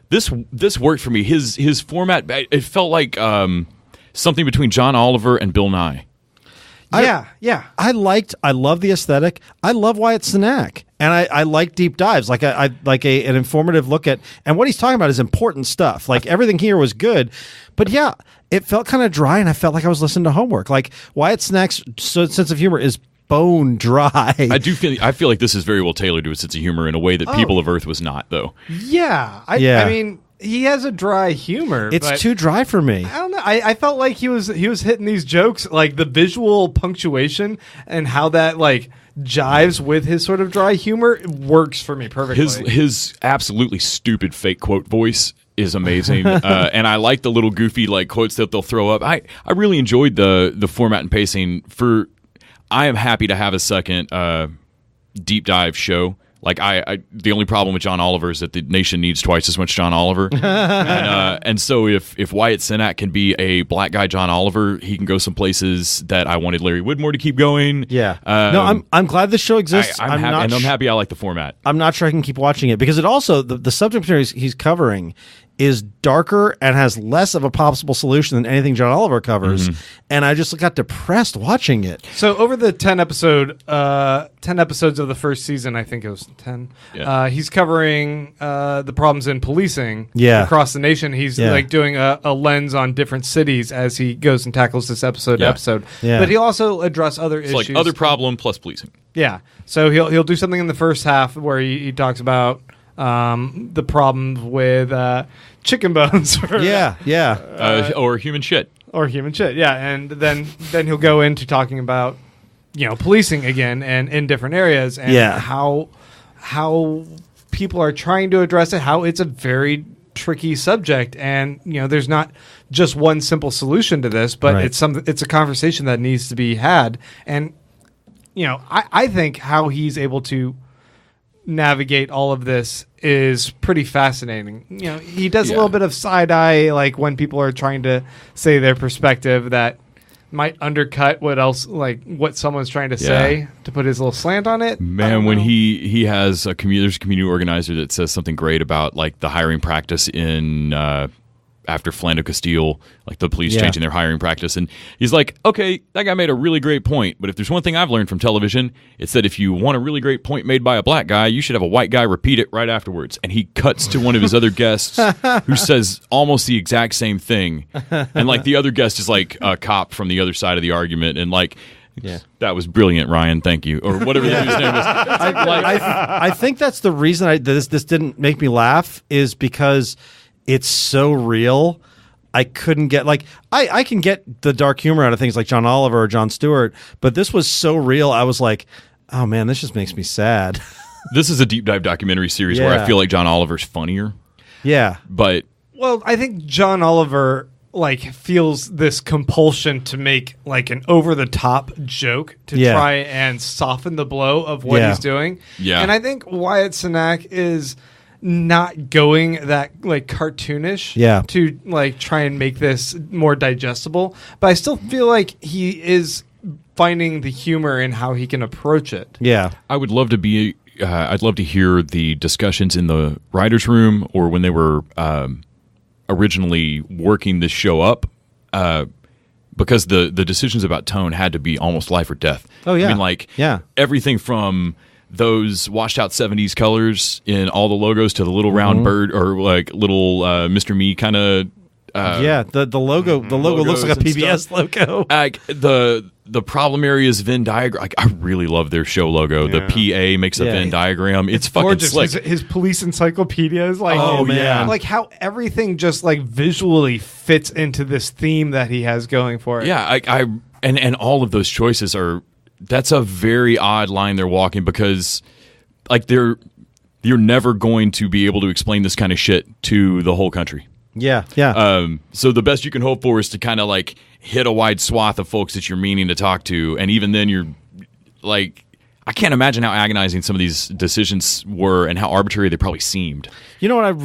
This worked for me. His format, it felt like something between John Oliver and Bill Nye. Yeah. I love the aesthetic. I love Wyatt Cenac, and I like deep dives. I like an informative look at, and what he's talking about is important stuff. Like everything here was good, but it felt kind of dry, and I felt like I was listening to homework. Like Wyatt Cenac's sense of humor is bone dry. I feel like this is very well tailored to a sense of humor in a way that People of Earth was not, though. Yeah. I mean, he has a dry humor. It's too dry for me. I don't know. I felt like he was hitting these jokes, like the visual punctuation and how that jives with his sort of dry humor works for me perfectly. His absolutely stupid fake quote voice is amazing, and I like the little goofy quotes that they'll throw up. I really enjoyed the format and pacing for. I am happy to have a second deep dive show. Like the only problem with John Oliver is that the nation needs twice as much John Oliver, and so if Wyatt Cenac can be a black guy John Oliver, he can go some places that I wanted Larry Widmore to keep going. Yeah, no, I'm glad this show exists. I'm happy I like the format. I'm not sure I can keep watching it because it also the subject matter he's covering is darker and has less of a possible solution than anything John Oliver covers, and I just got depressed watching it. So over the 10 episodes of the first season, I think it was 10. Yeah. He's covering the problems in policing across the nation. He's like doing a lens on different cities as he goes and tackles this episode. Yeah. But he'll also address other issues, like other problem plus policing. Yeah. So he'll do something in the first half where he talks about the problems with chicken bones. Or human shit. And then he'll go into talking about policing again and in different areas and how people are trying to address it, how it's a very tricky subject, and there's not just one simple solution to this, but it's a conversation that needs to be had. And I think how he's able to navigate all of this is pretty fascinating. He does a little bit of side eye, like when people are trying to say their perspective that might undercut what someone's trying to say to put his little slant on it. Man, when he has there's a community organizer that says something great about like the hiring practice in after Philando Castile, like the police changing their hiring practice. And he's like, okay, that guy made a really great point. But if there's one thing I've learned from television, it's that if you want a really great point made by a black guy, you should have a white guy repeat it right afterwards. And he cuts to one of his other guests who says almost the exact same thing. And like the other guest is like a cop from the other side of the argument. And like, that was brilliant, Ryan. Thank you. Or whatever the dude's name was. I think that's the reason this didn't make me laugh, is because it's so real. I couldn't get I can get the dark humor out of things like John Oliver or Jon Stewart, but this was so real. I was like, oh man, this just makes me sad. This is a deep dive documentary series where I feel like John Oliver's funnier. Yeah, but I think John Oliver feels this compulsion to make an over the top joke to try and soften the blow of what he's doing. Yeah, and I think Wyatt Cenac is not going that cartoonish to try and make this more digestible, but I still feel like he is finding the humor in how he can approach it. I would love to be I'd love to hear the discussions in the writers' room or when they were originally working this show up, because the decisions about tone had to be almost life or death. I mean, everything from those washed out 70s colors in all the logos to the little round bird or little Mr. Me kind of the logo looks like a PBS logo. The problem area is Venn diagram. I really love their show logo. The PA makes a Venn diagram. It's fucking gorgeous. Slick. His police encyclopedia is how everything just visually fits into this theme that he has going for it. And all of those choices that's a very odd line they're walking, because you're never going to be able to explain this kind of shit to the whole country. So the best you can hope for is to kind of hit a wide swath of folks that you're meaning to talk to, and even then you're I can't imagine how agonizing some of these decisions were and how arbitrary they probably seemed. You know I'm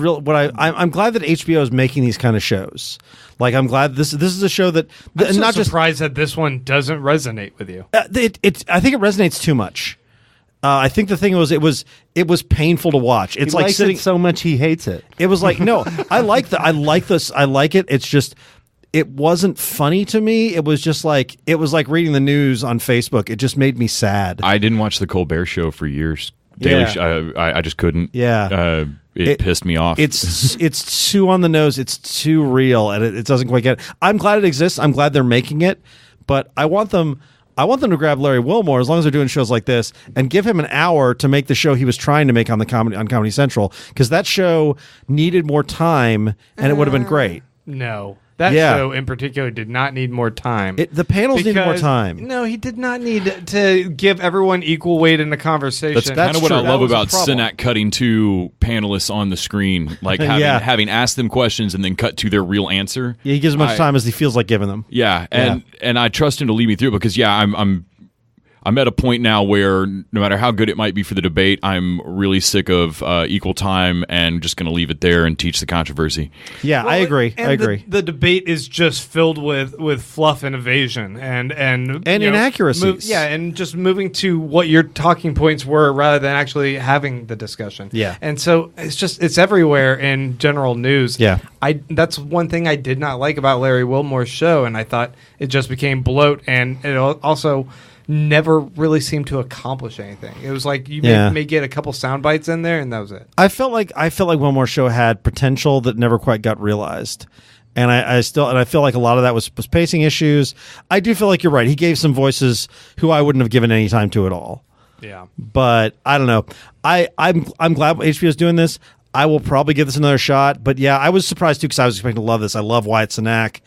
glad that HBO is making these kind of shows. I'm glad this is a show that I'm not surprised that this one doesn't resonate with you. I think it resonates too much. I think the thing was it was painful to watch. It's he likes it so much he hates it. It was no, I like this. I like it. It's just it wasn't funny to me. It was just it was like reading the news on Facebook. It just made me sad. I didn't watch the Colbert Show for years. I just couldn't. It pissed me off. It's too on the nose. It's too real, and it doesn't quite get it. I'm glad it exists. I'm glad they're making it, but I want them to grab Larry Wilmore, as long as they're doing shows like this, and give him an hour to make the show he was trying to make on Comedy Central, because that show needed more time, and it would have been great. No. That show in particular did not need more time. The panels needed more time. No, he did not need to give everyone equal weight in the conversation. That's kind of what I love about Cenac cutting to panelists on the screen, having asked them questions and then cut to their real answer. Yeah, he gives as much time as he feels like giving them. And I trust him to lead me through, because I'm I'm at a point now where no matter how good it might be for the debate, I'm really sick of equal time and just going to leave it there and teach the controversy. Yeah, I agree. I agree. The debate is just filled with fluff and evasion and inaccuracies. And just moving to what your talking points were rather than actually having the discussion. Yeah. And so it's everywhere in general news. Yeah. That's one thing I did not like about Larry Wilmore's show, and I thought it just became bloat, and it also never really seemed to accomplish anything. It was like you may get a couple sound bites in there, and that was it. I felt like One More Show had potential that never quite got realized, and I feel like a lot of that was pacing issues. I do feel like you're right. He gave some voices who I wouldn't have given any time to at all. Yeah, but I don't know. I'm glad HBO is doing this. I will probably give this another shot. But yeah, I was surprised too because I was expecting to love this. I love Wyatt Cenac.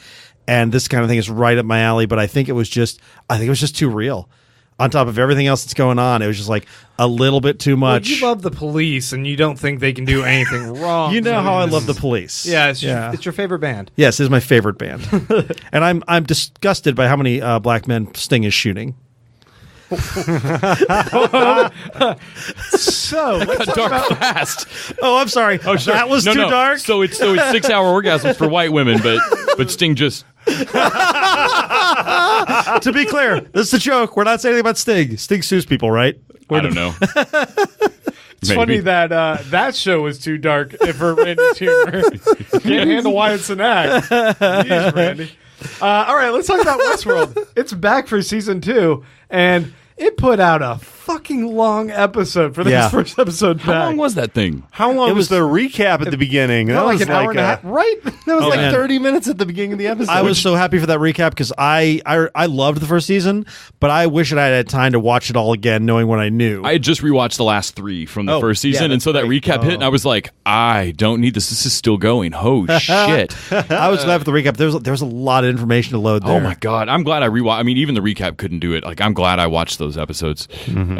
And this kind of thing is right up my alley, but I think it was just too real. On top of everything else that's going on, it was just like a little bit too much. Well, you love the Police, and you don't think they can do anything wrong. You know how I love the Police. Yeah, it's your favorite band. Yes, it's my favorite band, and I'm disgusted by how many black men Sting is shooting. So let's talk dark fast. Oh, I'm sorry. Oh, sure. That was too dark. So it's 6 hour orgasms for white women, but Sting just. To be clear, this is a joke. We're not saying anything about Sting. Sting sues people, right? I don't know. It's funny that that show was too dark for Randy's humor. Can't handle Wyatt Cenac. Jeez, Randy. All right, let's talk about Westworld. It's back for season 2, and it put out a fucking long episode for this first episode back. How long was that thing? How long was the recap at the beginning? That like was an hour and a half, right? That was 30 minutes at the beginning of the episode. I was so happy for that recap because I loved the first season, but I wish I had time to watch it all again, knowing what I knew. I had just rewatched the last 3 from the first season, and so that recap hit, and I was like, I don't need this. This is still going. Oh, shit. I was glad for the recap. There was a lot of information to load there. Oh, my God. I'm glad I rewatched. I mean, even the recap couldn't do it. Like, I'm glad I watched those episodes. Mm-hmm.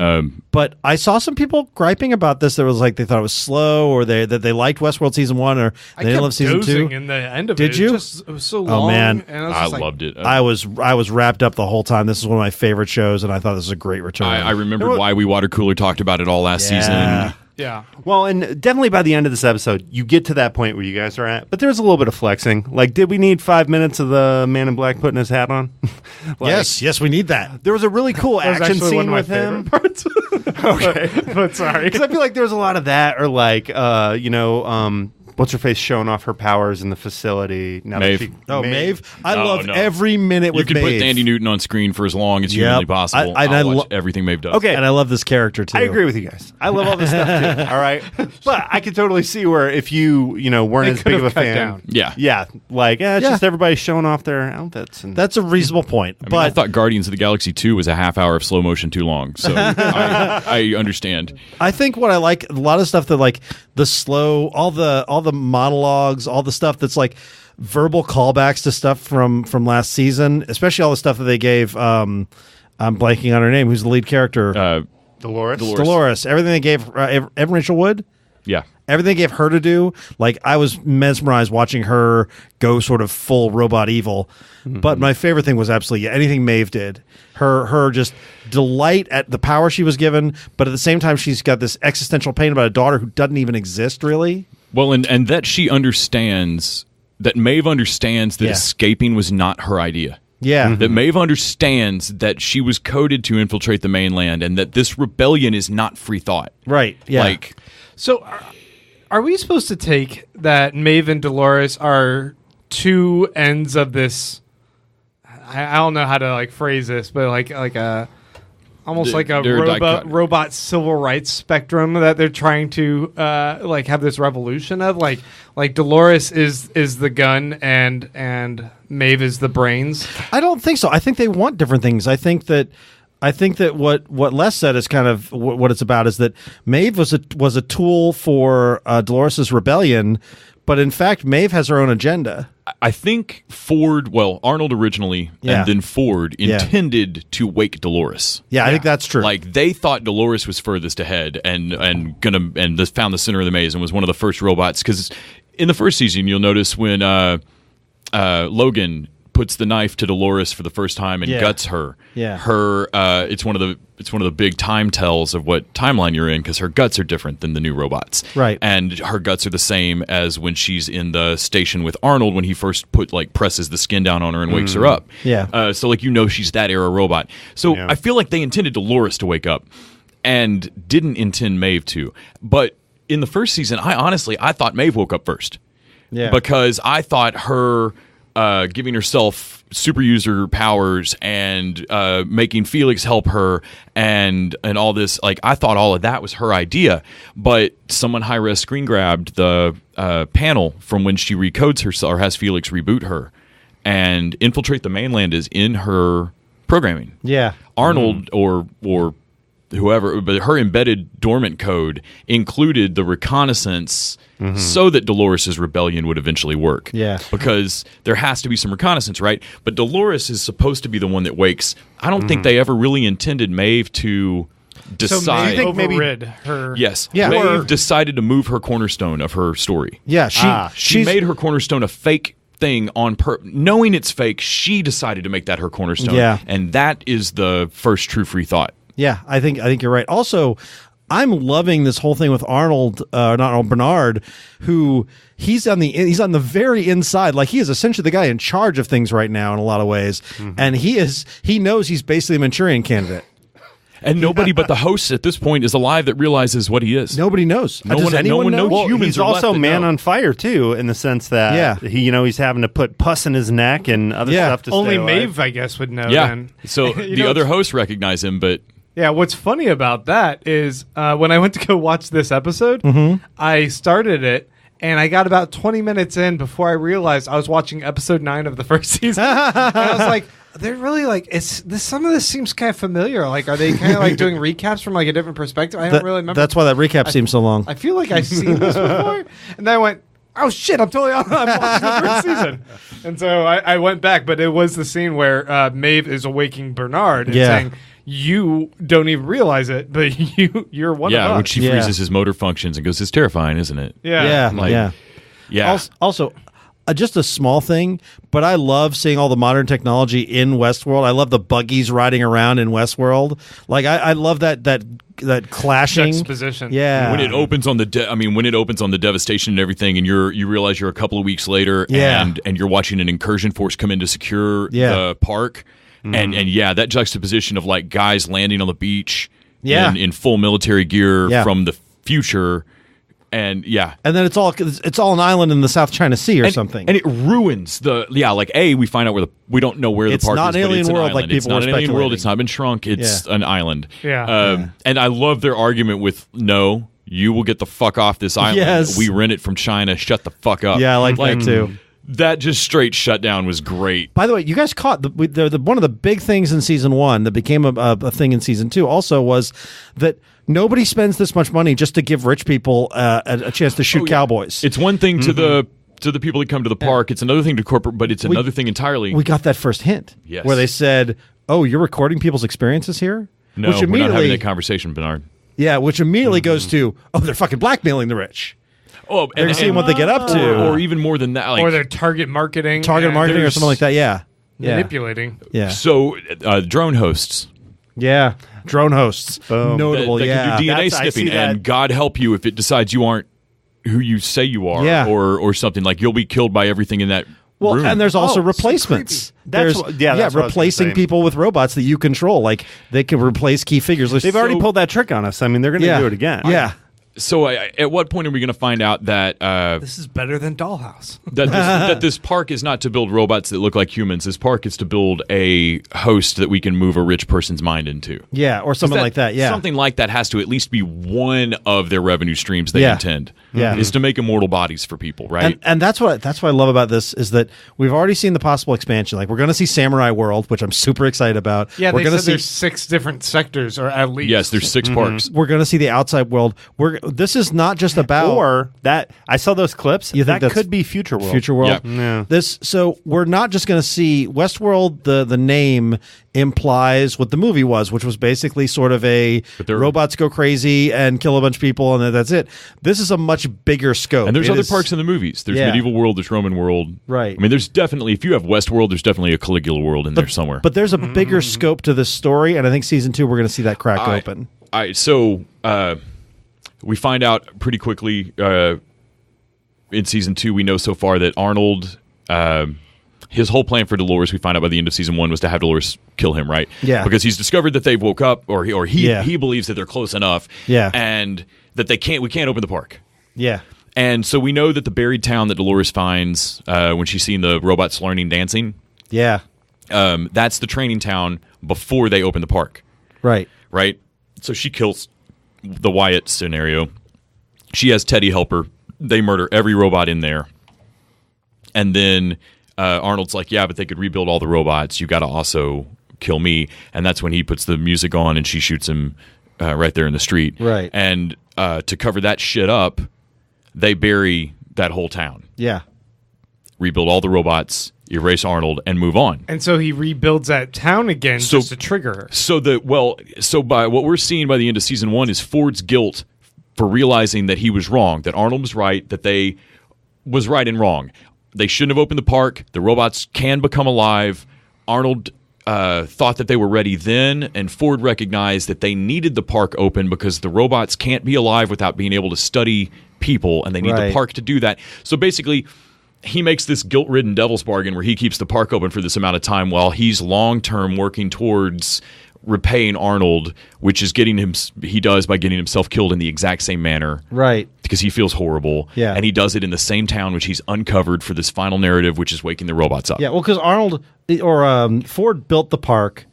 But I saw some people griping about this. That was like they thought it was slow, or that they liked Westworld season 1, or they didn't love season 2. In the end of Did it, you? It was so long. Oh man, and I loved it. I was wrapped up the whole time. This is one of my favorite shows, and I thought this was a great return. I remembered why we water cooler talked about it all last season. Yeah. Well, and definitely by the end of this episode, you get to that point where you guys are at. But there's a little bit of flexing. Like, did we need 5 minutes of the Man in Black putting his hat on? Yes, we need that. There was a really cool action scene with him. Okay, but sorry, because I feel like there was a lot of that, or like, what's her face showing off her powers in the facility. Now Maeve. Maeve. I love every minute with Maeve. You can Maeve. put Andy Newton on screen for as long as humanly possible. I watch everything Maeve does. Okay, and I love this character too. I agree with you guys. I love all this stuff too. All right, but I could totally see where if you weren't as big of a fan, just everybody showing off their outfits. And that's a reasonable point. I mean, I thought Guardians of the Galaxy 2 was a half hour of slow motion too long, so I understand. I think what I like a lot of stuff that like the slow, all the monologues, all the stuff that's like verbal callbacks to stuff from last season, especially all the stuff that they gave. I'm blanking on her name. Who's the lead character? Dolores. Everything they gave Evan Rachel Wood. Yeah. Everything they gave her to do, like I was mesmerized watching her go sort of full robot evil. Mm-hmm. But my favorite thing was absolutely anything Maeve did. Her just delight at the power she was given, but at the same time she's got this existential pain about a daughter who doesn't even exist really. Well, and that she understands, that Maeve understands that escaping was not her idea. Yeah. Mm-hmm. That Maeve understands that she was coded to infiltrate the mainland and that this rebellion is not free thought. Right. Yeah. So are we supposed to take that Maeve and Dolores are two ends of this? I don't know how to phrase this, but like a almost like a robot civil rights spectrum that they're trying to have this revolution of like Dolores is the gun and Maeve is the brains. I don't think so. I think they want different things. I think that what Les said is kind of what it's about is that Maeve was a tool for Dolores' rebellion, but in fact Maeve has her own agenda. I think Arnold originally and then Ford intended to wake Dolores. Yeah, I think that's true. Like they thought Dolores was furthest ahead and found the center of the maze and was one of the first robots. Because in the first season, you'll notice when Logan puts the knife to Dolores for the first time and guts her. Yeah. Her it's one of the big time tells of what timeline you're in, because her guts are different than the new robots. Right. And her guts are the same as when she's in the station with Arnold when he first presses the skin down on her and wakes her up. Yeah. So she's that era robot. So I feel like they intended Dolores to wake up and didn't intend Maeve to. But in the first season, I thought Maeve woke up first. Yeah. Because I thought her giving herself super user powers and making Felix help her and all this, I thought all of that was her idea. But someone high-res screen grabbed the panel from when she recodes herself or has Felix reboot her, and Infiltrate the Mainland is in her programming. Yeah. Arnold or whoever, but her embedded dormant code included the reconnaissance so that Dolores' rebellion would eventually work. Yeah. Because there has to be some reconnaissance, right? But Dolores is supposed to be the one that wakes. I don't think they ever really intended Maeve to decide. So Maeve overrid her. Yes. Yeah. Maeve decided to move her cornerstone of her story. Yeah. She made her cornerstone a fake thing knowing it's fake. She decided to make that her cornerstone. Yeah. And that is the first true free thought. Yeah, I think you're right. Also, I'm loving this whole thing with Bernard, who he's on the very inside. Like, he is essentially the guy in charge of things right now in a lot of ways, and he knows he's basically a Manchurian candidate. And nobody but the host at this point is alive that realizes what he is. Nobody knows. Does anyone know? Well, humans he's are also left man know. on fire too, in the sense that he's having to put pus in his neck and other stuff to only stay alive. Maeve, I guess, would know. Yeah. Then. So the other hosts recognize him, but yeah. What's funny about that is when I went to go watch this episode, I started it. And I got about 20 minutes in before I realized I was watching episode 9 of the first season. And I was like, they're really some of this seems kind of familiar. Like, are they kind of like doing recaps from like a different perspective? I don't really remember. That's why that recap seems so long. I feel like I've seen this before. And then I went, oh shit, I'm watching the first season. And so I went back, but it was the scene where Maeve is awaking Bernard and saying, you don't even realize it, but you're one of us. Yeah, when she freezes his motor functions and goes, it's terrifying, isn't it? Yeah. Also, just a small thing, but I love seeing all the modern technology in Westworld. I love the buggies riding around in Westworld. Like, I love that clashing juxtaposition. Yeah, when it opens on the devastation and everything, and you realize you're a couple of weeks later, and you're watching an incursion force come in to secure the park. And that juxtaposition of like guys landing on the beach in full military gear from the future, and then it's all an island in the South China Sea or something, and it ruins we find out we don't know where the park is. It's not an alien world like people It's not were an alien world. speculating. It's not been shrunk. It's an island. Yeah. And I love their argument with no. You will get the fuck off this island. Yes. We rent it from China. Shut the fuck up. Yeah, I like that too. That just straight shutdown was great. By the way, you guys caught one of the big things in season 1 that became a thing in season 2 also was that nobody spends this much money just to give rich people a chance to shoot cowboys. It's one thing to the people that come to the park. It's another thing to corporate, but it's another thing entirely. We got that first hint where they said, oh, you're recording people's experiences here? No, we're not having that conversation, Bernard. Yeah, which immediately goes to, oh, they're fucking blackmailing the rich. Oh, they're seeing what they get up to, or even more than that, or their target marketing, or something like that. Yeah, manipulating. Yeah. So drone hosts. Yeah, drone hosts. Boom. Notable. That can do DNA sniffing, and God help you if it decides you aren't who you say you are, or something like you'll be killed by everything in that. Room. And there's also replacements. That's replacing people with robots that you control. Like they can replace key figures. They've already pulled that trick on us. I mean, they're going to do it again. Yeah. So at what point are we going to find out that this is better than Dollhouse? that this park is not to build robots that look like humans. This park is to build a host that we can move a rich person's mind into. Yeah, or something like that. Yeah, something like that has to at least be one of their revenue streams they intend. Yeah, is to make immortal bodies for people, right? And that's what I love about this is that we've already seen the possible expansion. Like we're going to see Samurai World, which I'm super excited about. Yeah, we're they said there's 6 different sectors, or at least there's 6 parks. We're going to see the outside world. this is not just about or that I saw those clips. You think that could be Future World? Future World. Yeah. So we're not just going to see Westworld. The name implies what the movie was, which was basically sort of robots go crazy and kill a bunch of people, and that's it. This is a much bigger scope. And there's other parks in the movies. There's Medieval World. There's Roman World. Right. I mean, there's definitely, if you have Westworld, there's definitely a Caligula world in there somewhere. But there's a bigger scope to this story, and I think season 2 we're going to see that crack open. So we find out pretty quickly in season 2. We know so far that Arnold, his whole plan for Dolores, we find out by the end of season 1, was to have Dolores kill him, right? Yeah. Because he's discovered that they've woke up, or he believes that they're close enough, and that we can't open the park. Yeah. And so we know that the buried town that Dolores finds when she's seen the robots learning dancing, that's the training town before they open the park. Right. Right? So she kills the Wyatt scenario. She has Teddy help her. They murder every robot in there. And then Arnold's like, yeah, but they could rebuild all the robots. You got to also kill me. And that's when he puts the music on and she shoots him right there in the street. Right. And to cover that shit up, they bury that whole town. Yeah. Rebuild all the robots, erase Arnold, and move on. And so he rebuilds that town again just to trigger her. So by what we're seeing by the end of season 1 is Ford's guilt for realizing that he was wrong, that Arnold was right, that they was right and wrong. They shouldn't have opened the park. The robots can become alive. Arnold thought that they were ready then, and Ford recognized that they needed the park open because the robots can't be alive without being able to study people, and they need the park to do that. So basically, he makes this guilt-ridden devil's bargain where he keeps the park open for this amount of time while he's long-term working towards repaying Arnold, which is he does by getting himself killed in the exact same manner. Right. Because he feels horrible. Yeah. And he does it in the same town which he's uncovered for this final narrative, which is waking the robots up. Yeah, well, because Ford built the park.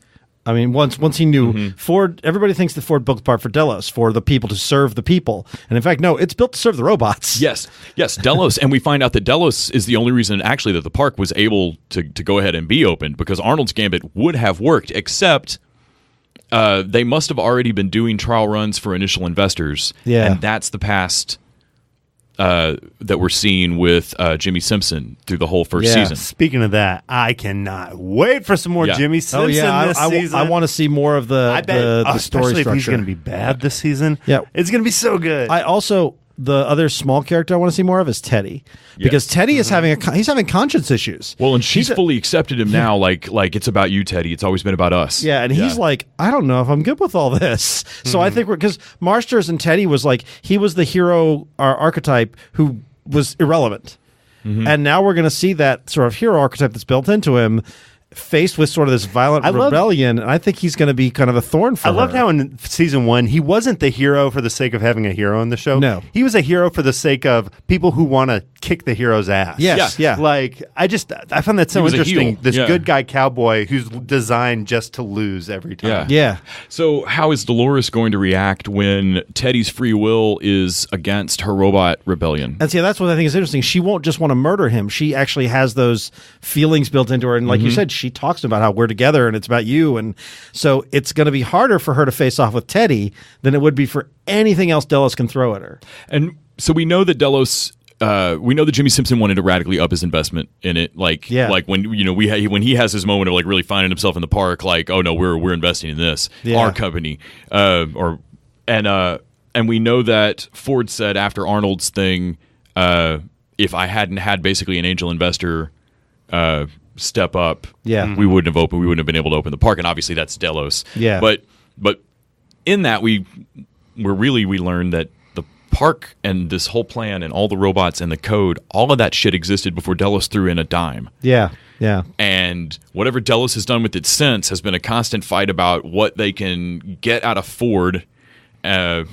I mean, once he knew Ford, everybody thinks that Ford built the park for Delos, for the people, to serve the people. And in fact, no, it's built to serve the robots. Yes, Delos. And we find out that Delos is the only reason actually that the park was able to go ahead and be opened, because Arnold's Gambit would have worked, except they must have already been doing trial runs for initial investors. Yeah. And that's the past that we're seeing with Jimmy Simpson through the whole first season. Speaking of that, I cannot wait for some more Jimmy Simpson this season. I want to see more of the story especially structure. if he's going to be bad this season. Yeah. It's going to be so good. The other small character I want to see more of is Teddy, because Teddy is having conscience issues. Well, and she's fully accepted him now. Like it's about you, Teddy. It's always been about us. Yeah, and he's like, I don't know if I'm good with all this. So I think because Marsters and Teddy was like, he was the hero archetype who was irrelevant, and now we're going to see that sort of hero archetype that's built into him, faced with sort of this violent rebellion, and I think he's going to be kind of a thorn for her. I loved how in season 1 he wasn't the hero for the sake of having a hero in the show. No. He was a hero for the sake of people who want to kick the hero's ass. Yes, yeah. Like, I found that so was a interesting. heel. This good guy cowboy who's designed just to lose every time. Yeah. So how is Dolores going to react when Teddy's free will is against her robot rebellion? And see, that's what I think is interesting. She won't just want to murder him. She actually has those feelings built into her. And like you said, she talks about how we're together and it's about you. And so it's going to be harder for her to face off with Teddy than it would be for anything else Delos can throw at her. And so we know that Delos... we know that Jimmy Simpson wanted to radically up his investment in it, like when when he has his moment of like really finding himself in the park, like, oh no, we're investing in this, our company, and we know that Ford said after Arnold's thing, if I hadn't had basically an angel investor step up, we wouldn't have been able to open the park, and obviously that's Delos, but in that we learned that park and this whole plan and all the robots and the code, all of that shit existed before Delos threw in a dime. Yeah. And whatever Delos has done with it since has been a constant fight about what they can get out of Ford. I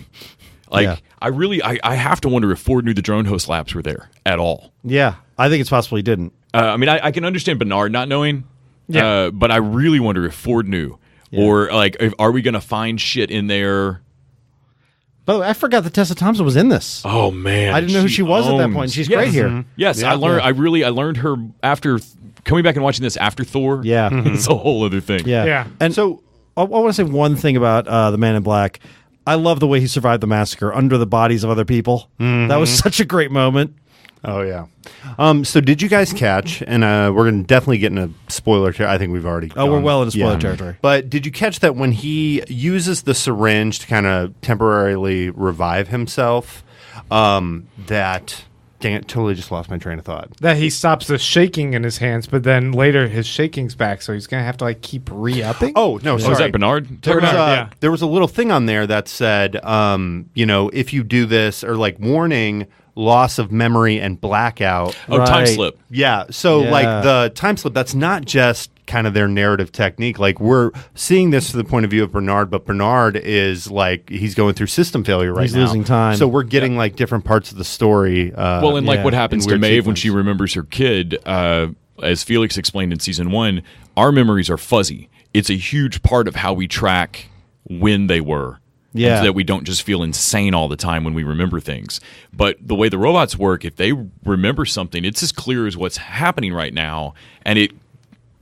have to wonder if Ford knew the drone host labs were there at all. Yeah, I think it's possible he didn't. I can understand Bernard not knowing, but I really wonder if Ford knew. Or are we going to find shit in there? By the way, I forgot that Tessa Thompson was in this. Oh man, I didn't know who she was at that point. She's great here. Yes, I learned. I learned her after coming back and watching this after Thor. Yeah, it's a whole other thing. Yeah. And so I want to say one thing about the Man in Black. I love the way he survived the massacre under the bodies of other people. That was such a great moment. Oh, yeah. So did you guys catch, and we're going to definitely get into spoiler territory. I think we've already we're well into spoiler territory. But did you catch that when he uses the syringe to kind of temporarily revive himself, that... Dang it, totally just lost my train of thought. That he stops the shaking in his hands, but then later his shaking's back, so he's going to have to like keep re-upping? Oh, no, sorry. Was that Bernard? There was a little thing on there that said, if you do this, or like warning, loss of memory and blackout. Oh, time slip. Yeah, so like the time slip, that's not just kind of their narrative technique. Like we're seeing this from the point of view of Bernard, but Bernard is like he's going through system failure right now. He's losing time. So we're getting like different parts of the story. Like what happens to Maeve when she remembers her kid, as Felix explained in season 1, our memories are fuzzy. It's a huge part of how we track when they were. So that we don't just feel insane all the time when we remember things. But the way the robots work, if they remember something, it's as clear as what's happening right now, and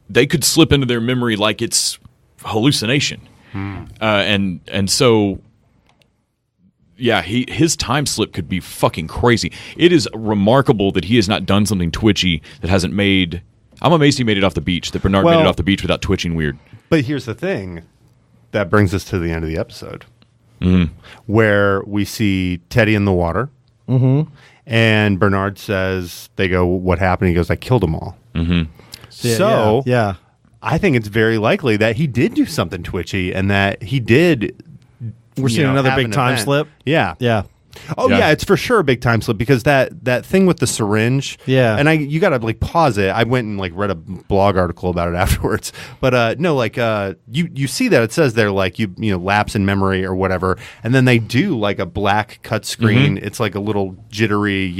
they could slip into their memory like it's hallucination. And so, yeah, his time slip could be fucking crazy. It is remarkable that he has not done something twitchy that hasn't made... I'm amazed he made it off the beach, that Bernard made it off the beach without twitching weird. But here's the thing. That brings us to the end of the episode. Where we see Teddy in the water, and Bernard says, they go, what happened? He goes, I killed them all. So, I think it's very likely that he did do something twitchy, and that he did. We're seeing another big time slip. Yeah. Oh yeah, it's for sure a big time slip, because that thing with the syringe. Yeah. And you got to like pause it. I went and like read a blog article about it afterwards. But no, like you see that it says there like you lapse in memory or whatever, and then they do like a black cut screen. It's like a little jittery,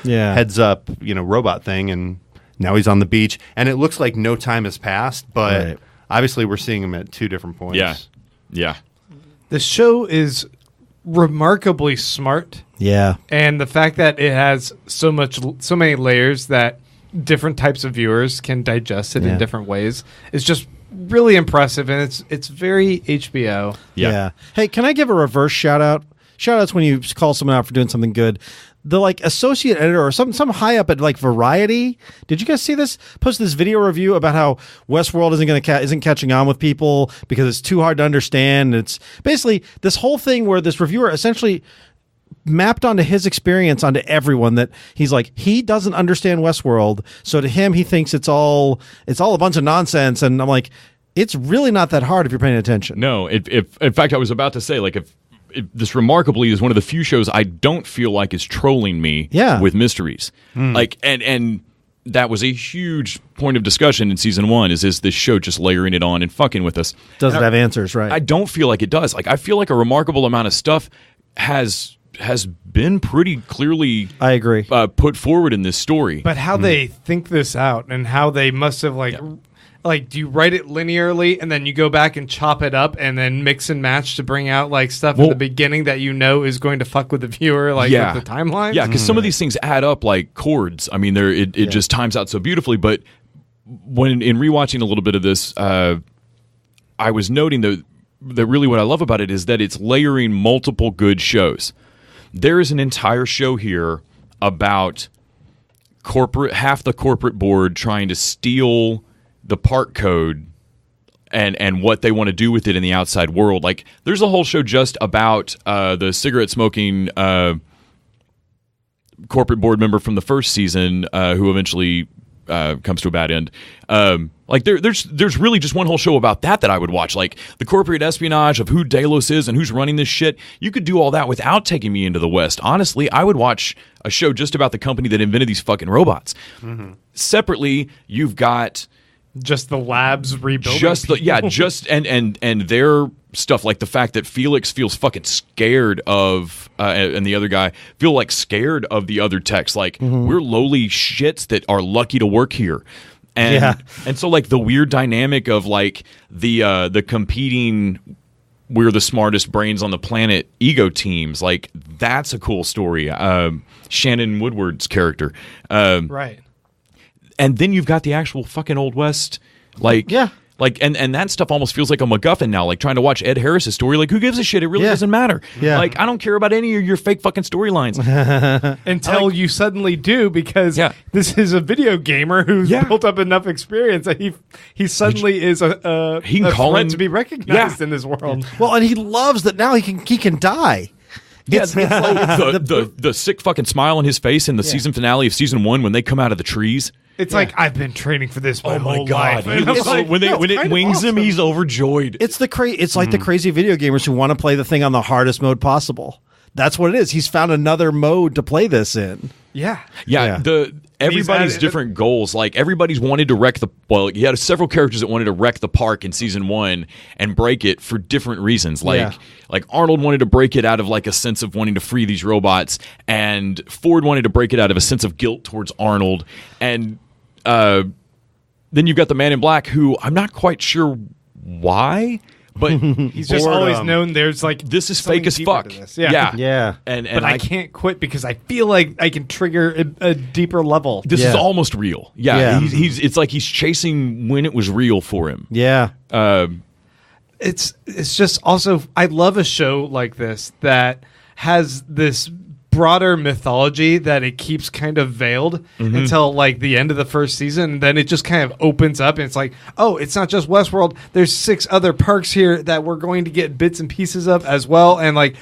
heads up, robot thing, and now he's on the beach, and it looks like no time has passed, but obviously we're seeing him at two different points. Yeah. The show is remarkably smart. And the fact that it has so many layers that different types of viewers can digest it in different ways is just really impressive, and it's very HBO. Hey, can I give a reverse shout out? Shout outs when you call someone out for doing something good. The like associate editor or some high up at like Variety. Did you guys see this? Posted this video review about how Westworld isn't catching on with people because it's too hard to understand. It's basically this whole thing where this reviewer essentially mapped onto his experience onto everyone, that he's like, he doesn't understand Westworld, so to him he thinks it's all a bunch of nonsense. And I'm like, it's really not that hard if you're paying attention. No, if in fact I was about to say, like, if this remarkably is one of the few shows I don't feel like is trolling me with mysteries. Like, and that was a huge point of discussion in season 1, is this show just layering it on and fucking with us? Doesn't have answers, right? I don't feel like it does. Like, I feel like a remarkable amount of stuff has been pretty clearly, I agree, put forward in this story. But how they think this out, and how they must have like, do you write it linearly and then you go back and chop it up and then mix and match to bring out like stuff in the beginning that is going to fuck with the viewer, like with the timeline? Yeah, because some of these things add up like chords. I mean, it just times out so beautifully. But when in rewatching a little bit of this, I was noting that really what I love about it is that it's layering multiple good shows. There is an entire show here about half the corporate board trying to steal the part code and what they want to do with it in the outside world. Like, there's a whole show just about the cigarette smoking corporate board member from the first season who eventually comes to a bad end. Like, there's really just one whole show about that I would watch. Like, the corporate espionage of who Delos is and who's running this shit. You could do all that without taking me into the West. Honestly, I would watch a show just about the company that invented these fucking robots. Separately, you've got just the labs rebuilding. And their stuff, like the fact that Felix feels fucking scared of, and the other guy feel like scared of the other techs. Like, we're lowly shits that are lucky to work here. And so like the weird dynamic of like the competing, we're the smartest brains on the planet ego teams, like that's a cool story. Shannon Woodward's character. Right. And then you've got the actual fucking Old West, like Like, and that stuff almost feels like a MacGuffin now. Like trying to watch Ed Harris's story. Like, who gives a shit? It really doesn't matter. Yeah. Like, I don't care about any of your fake fucking storylines until you suddenly do, because this is a video gamer who's built up enough experience that he suddenly is a threat to be recognized in this world. Well, and he loves that now he can die. It's like the sick fucking smile on his face in the season finale of season 1 when they come out of the trees. It's like, I've been training for this my whole life. Like, when it wings him, he's overjoyed. It's it's like the crazy video gamers who want to play the thing on the hardest mode possible. That's what it is. He's found another mode to play this in. Yeah. Everybody's different goals. Like, everybody's wanted to wreck you had several characters that wanted to wreck the park in season 1 and break it for different reasons. Like Arnold wanted to break it out of like a sense of wanting to free these robots, and Ford wanted to break it out of a sense of guilt towards Arnold. And then you've got the Man in Black, who I'm not quite sure why, but he's just always known there's like, this is fake as fuck. Yeah. And I can't quit because I feel like I can trigger a deeper level. This is almost real. Yeah. It's like he's chasing when it was real for him. Yeah. It's just also, I love a show like this that has this broader mythology that it keeps kind of veiled until like the end of the first season, and then it just kind of opens up and it's like, oh, it's not just Westworld, there's 6 other parks here that we're going to get bits and pieces of as well. And like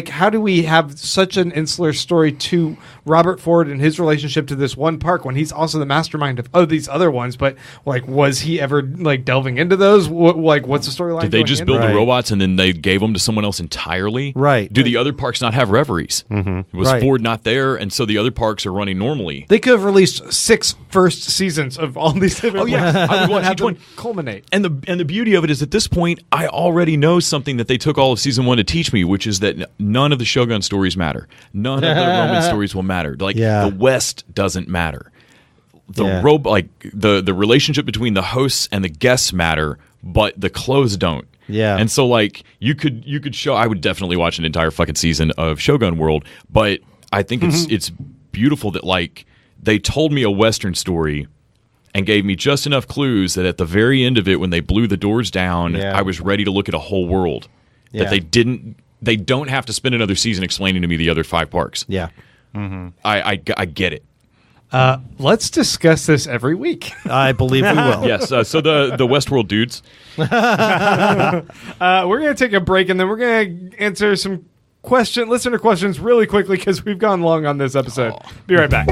how do we have such an insular story to Robert Ford and his relationship to this one park when he's also the mastermind of these other ones? But like, was he ever like delving into those? What's the storyline? Did they just build the robots and then they gave them to someone else entirely? Right. Do the other parks not have reveries? Was Ford not there, and so the other parks are running normally? They could have released 6 first seasons of all these different I would watch each one culminate. And the beauty of it is, at this point, I already know something that they took all of season 1 to teach me, which is that none of the Shogun stories matter. None of the Roman stories will matter. Like, the West doesn't matter. The relationship between the hosts and the guests matter, but the clothes don't. Yeah. And so like you could show, I would definitely watch an entire fucking season of Shogun World, but I think it's beautiful that like they told me a Western story and gave me just enough clues that at the very end of it, when they blew the doors down, I was ready to look at a whole world. That they don't have to spend another season explaining to me the other 5 parks. Yeah. I get it. Let's discuss this every week. I believe we will. Yes. So the Westworld dudes. We're going to take a break, and then we're going to answer some listener questions really quickly because we've gone long on this episode. Be right back.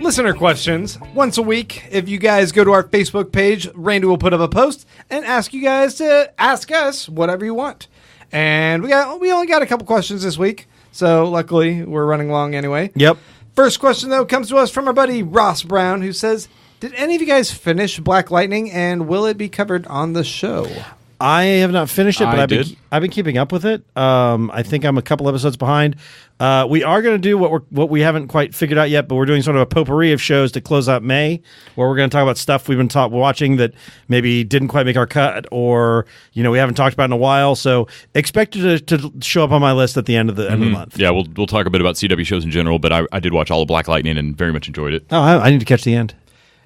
Listener questions once a week. If you guys go to our Facebook page, Randy will put up a post and ask you guys to ask us whatever you want. And we only got a couple questions this week, so luckily we're running long anyway. Yep. First question though comes to us from our buddy Ross Brown, who says, "Did any of you guys finish Black Lightning, and will it be covered on the show?" I have not finished it, but I've been keeping up with it. I think I'm a couple episodes behind. We are going to do what we haven't quite figured out yet, but we're doing sort of a potpourri of shows to close out May, where we're going to talk about stuff we've been watching that maybe didn't quite make our cut, or we haven't talked about in a while. So expect it to show up on my list at the end of the month. Yeah, we'll talk a bit about CW shows in general, but I did watch all of Black Lightning and very much enjoyed it. Oh, I need to catch the end.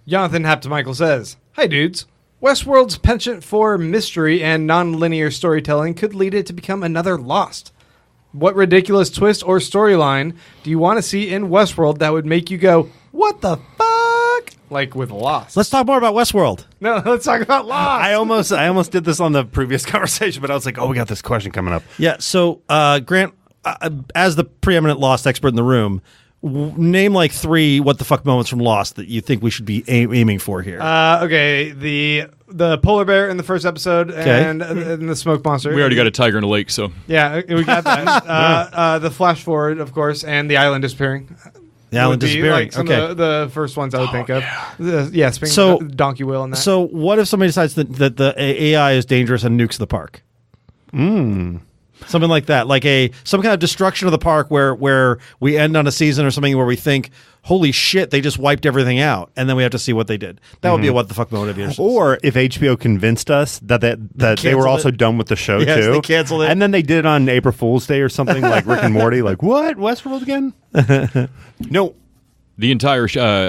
Jonathan Haptemichael says, "Hi dudes. Westworld's penchant for mystery and non-linear storytelling could lead it to become another Lost. What ridiculous twist or storyline do you want to see in Westworld that would make you go, what the fuck? Like with Lost." Let's talk more about Westworld. No, let's talk about Lost. I almost did this on the previous conversation, but I was like, oh, we got this question coming up. Yeah, so Grant, as the preeminent Lost expert in the room, name like 3 what the fuck moments from Lost that you think we should be aiming for here. Okay, the polar bear in the first episode and the smoke monster. We already got a tiger in a lake, so yeah, we got that. The flash forward, of course, and the island disappearing. The island disappearing. Like some of the first ones I would think of. Donkey wheel and that. So what if somebody decides that the AI is dangerous and nukes the park? Something like that, like some kind of destruction of the park where we end on a season or something where we think, holy shit, they just wiped everything out, and then we have to see what they did. That would be a what the fuck motive. Or if HBO convinced us that they were also done with the show too, they canceled it, and then they did it on April Fool's Day or something like Rick and Morty. Like what? Westworld again? No, the entire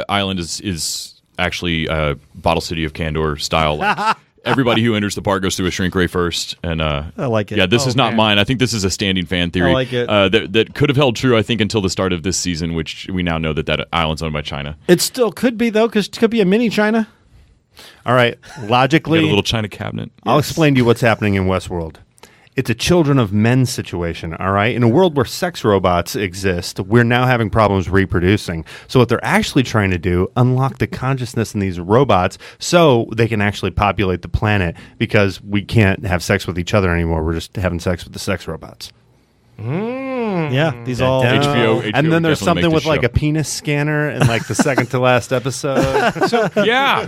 island is actually Bottle City of Candor style. Like, everybody who enters the park goes through a shrink ray first, and I like it. Yeah, this is not mine. I think this is a standing fan theory. I like it. That could have held true, I think, until the start of this season, which we now know that island's owned by China. It still could be though, because it could be a mini China. All right, logically, a little China cabinet. I'll explain to you what's happening in Westworld. It's a children of men situation, all right? In a world where sex robots exist, we're now having problems reproducing. So what they're actually trying to do, unlock the consciousness in these robots so they can actually populate the planet, because we can't have sex with each other anymore. We're just having sex with the sex robots. Yeah, these all HBO and then there's something with like show. a penis scanner in like the second to last episode. Yeah,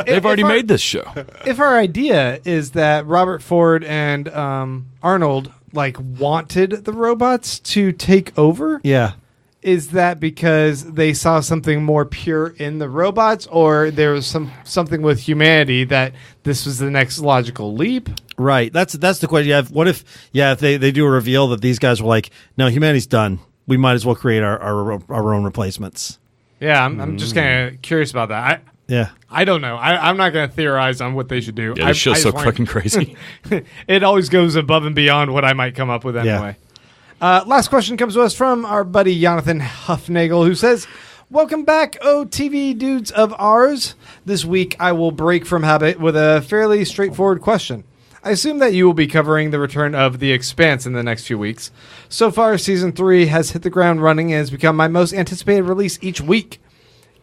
they've already made this show. If our idea is that Robert Ford and Arnold like wanted the robots to take over, is that because they saw something more pure in the robots, or there was something with humanity that this was the next logical leap? Right. That's the question. What if they do a reveal that these guys were like, no, humanity's done. We might as well create our own replacements. Yeah, I'm just kind of curious about that. I don't know. I'm not going to theorize on what they should do. Yeah, this show's so fucking crazy. It always goes above and beyond what I might come up with anyway. Last question comes to us from our buddy Jonathan Huffnagel, who says, welcome back, TV dudes of ours. This week I will break from habit with a fairly straightforward question. I assume that you will be covering the return of The Expanse in the next few weeks. So far, Season 3 has hit the ground running and has become my most anticipated release each week.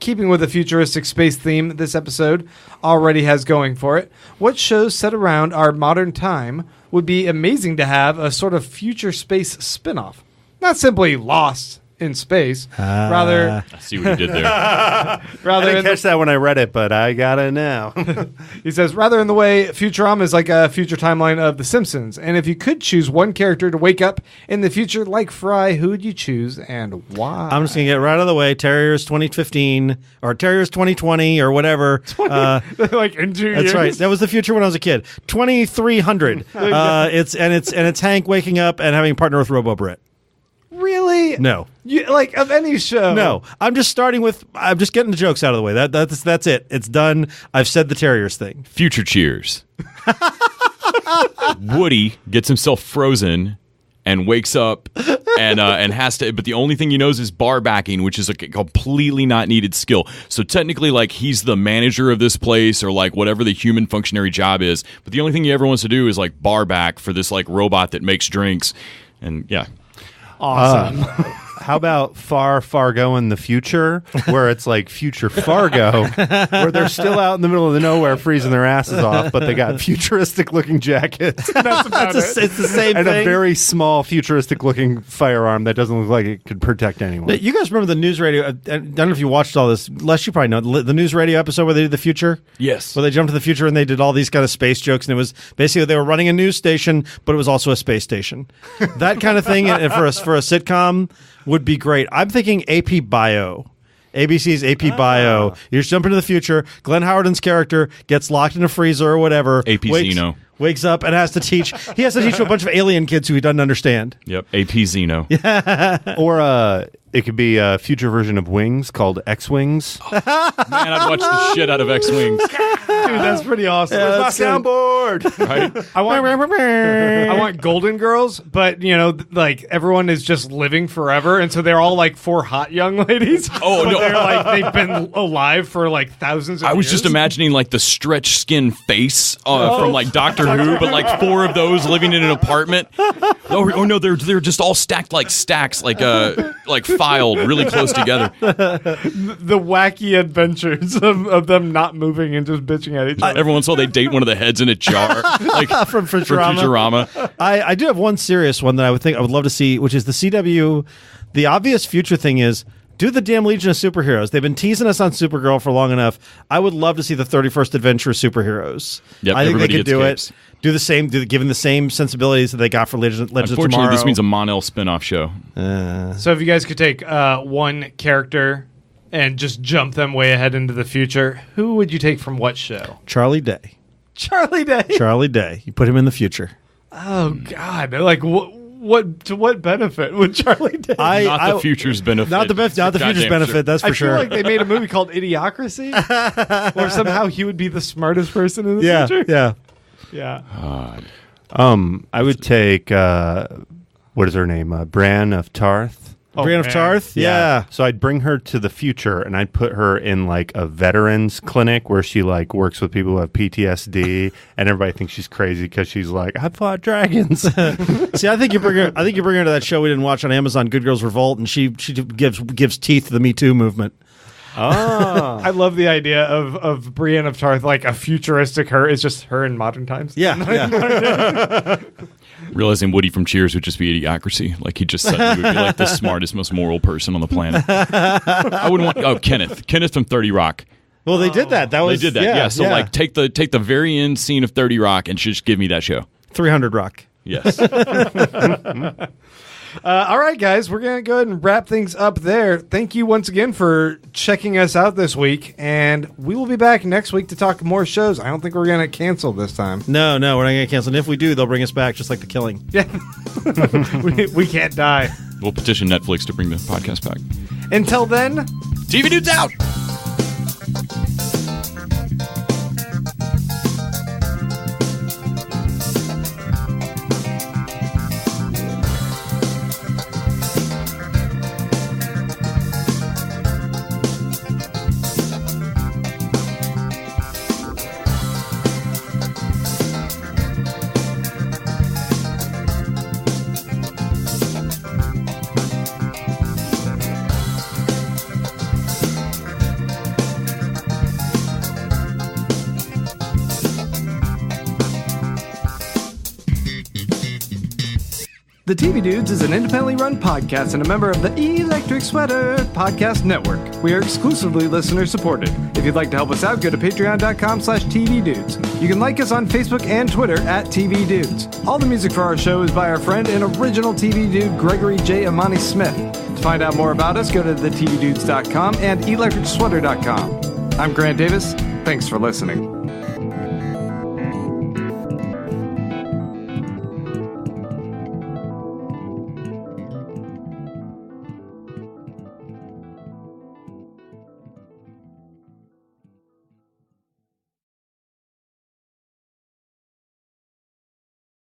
Keeping with the futuristic space theme this episode already has going for it, what shows set around our modern time would be amazing to have a sort of future space spin-off? Not simply Lost in space, rather... I see what you did there. I didn't catch that when I read it, but I got it now. He says, rather in the way Futurama is like a future timeline of The Simpsons, and if you could choose one character to wake up in the future like Fry, who would you choose and why? I'm just going to get right out of the way. Terriers 2015 or Terriers 2020 or whatever. Like in 2 years. That's right. That was the future when I was a kid. 2300. It's Hank waking up and having a partner with Robo Brit. Really? No. Like of any show? No. I'm just getting the jokes out of the way. That's it. It's done. I've said the Terriers thing. Future cheers. Woody gets himself frozen and wakes up and has to, but the only thing he knows is bar backing, which is a completely not needed skill. So technically, like, he's the manager of this place or like whatever the human functionary job is, but the only thing he ever wants to do is like bar back for this like robot that makes drinks. And yeah. Awesome. How about Fargo in the future, where it's like future Fargo, where they're still out in the middle of the nowhere freezing their asses off, but they got futuristic-looking jackets. That's about it. It's the same and thing. a very small futuristic-looking firearm that doesn't look like it could protect anyone. You guys remember the news radio? I don't know if you watched all this. Les, you probably know the news radio episode where they did the future. Yes. Where they jumped to the future and they did all these kind of space jokes, and it was basically they were running a news station, but it was also a space station. That kind of thing for a sitcom would be great. I'm thinking AP Bio. ABC's AP Bio. You just jump into the future. Glenn Howerton's character gets locked in a freezer or whatever. AP Zeno. Wakes up and has to teach. He has to teach to a bunch of alien kids who he doesn't understand. Yep. AP Zeno. Or it could be a future version of Wings called X-Wings. Man, I'd watch the shit out of X-Wings. Dude, that's pretty awesome. Yeah, that's soundboard. Right? I want Golden Girls, but like everyone is just living forever, and so they're all like 4 hot young ladies. Oh, but no. they're like they've been alive for like thousands of years. I was just imagining like the stretch skin face from like Doctor Who, but like 4 of those living in an apartment. Oh no, they're just all stacked like stacks, like 5 filed really close together. The wacky adventures of them not moving and just bitching at each other. Every once in a while, they date one of the heads in a jar, like from Futurama. I do have one serious one that I would love to see, which is the CW. The obvious future thing is do the damn Legion of Superheroes. They've been teasing us on Supergirl for long enough. I would love to see the 31st Adventure of Superheroes. Yep, I think they could do capes. it. Do the same, given the same sensibilities that they got for Legends of Tomorrow. Unfortunately, this means a Mon-El spin-off show. So if you guys could take one character and just jump them way ahead into the future, who would you take from what show? Charlie Day. Charlie Day? Charlie Day. You put him in the future. Oh, God. Like, to what benefit would Charlie Day? Not the future's benefit. Not the future's benefit, sure. that's for sure. I feel like they made a movie called Idiocracy, or somehow he would be the smartest person in the future. Yeah. I would take what is her name? Bran of Tarth. Brienne of Tarth? Yeah. So I'd bring her to the future and I'd put her in like a veterans clinic where she like works with people who have PTSD and everybody thinks she's crazy because she's like, I fought dragons. See, I think you bring her to that show we didn't watch on Amazon, Good Girls Revolt, and she gives teeth to the Me Too movement. Oh. I love the idea of Brienne of Tarth, like a futuristic her. It's just her in modern times. Yeah. Realizing Woody from Cheers would just be Idiocracy. Like he just said he would be like the smartest, most moral person on the planet. I wouldn't want Kenneth from 30 Rock. Well, they did that. They did that. Yeah. So like take the very end scene of 30 Rock and just give me that show. 300 Rock. Yes. All right, guys, we're going to go ahead and wrap things up there. Thank you once again for checking us out this week, and we will be back next week to talk more shows. I don't think we're going to cancel this time. No, we're not going to cancel. And if we do, they'll bring us back just like The Killing. Yeah. we can't die. We'll petition Netflix to bring the podcast back. Until then, TV Dudes out! The TV Dudes is an independently run podcast and a member of the Electric Sweater Podcast Network. We are exclusively listener supported. If you'd like to help us out, go to patreon.com/TVDudes. You can like us on Facebook and Twitter @TV Dudes. All the music for our show is by our friend and original TV dude, Gregory J. Amani Smith. To find out more about us, go to thetvdudes.com and electricsweater.com. I'm Grant Davis. Thanks for listening.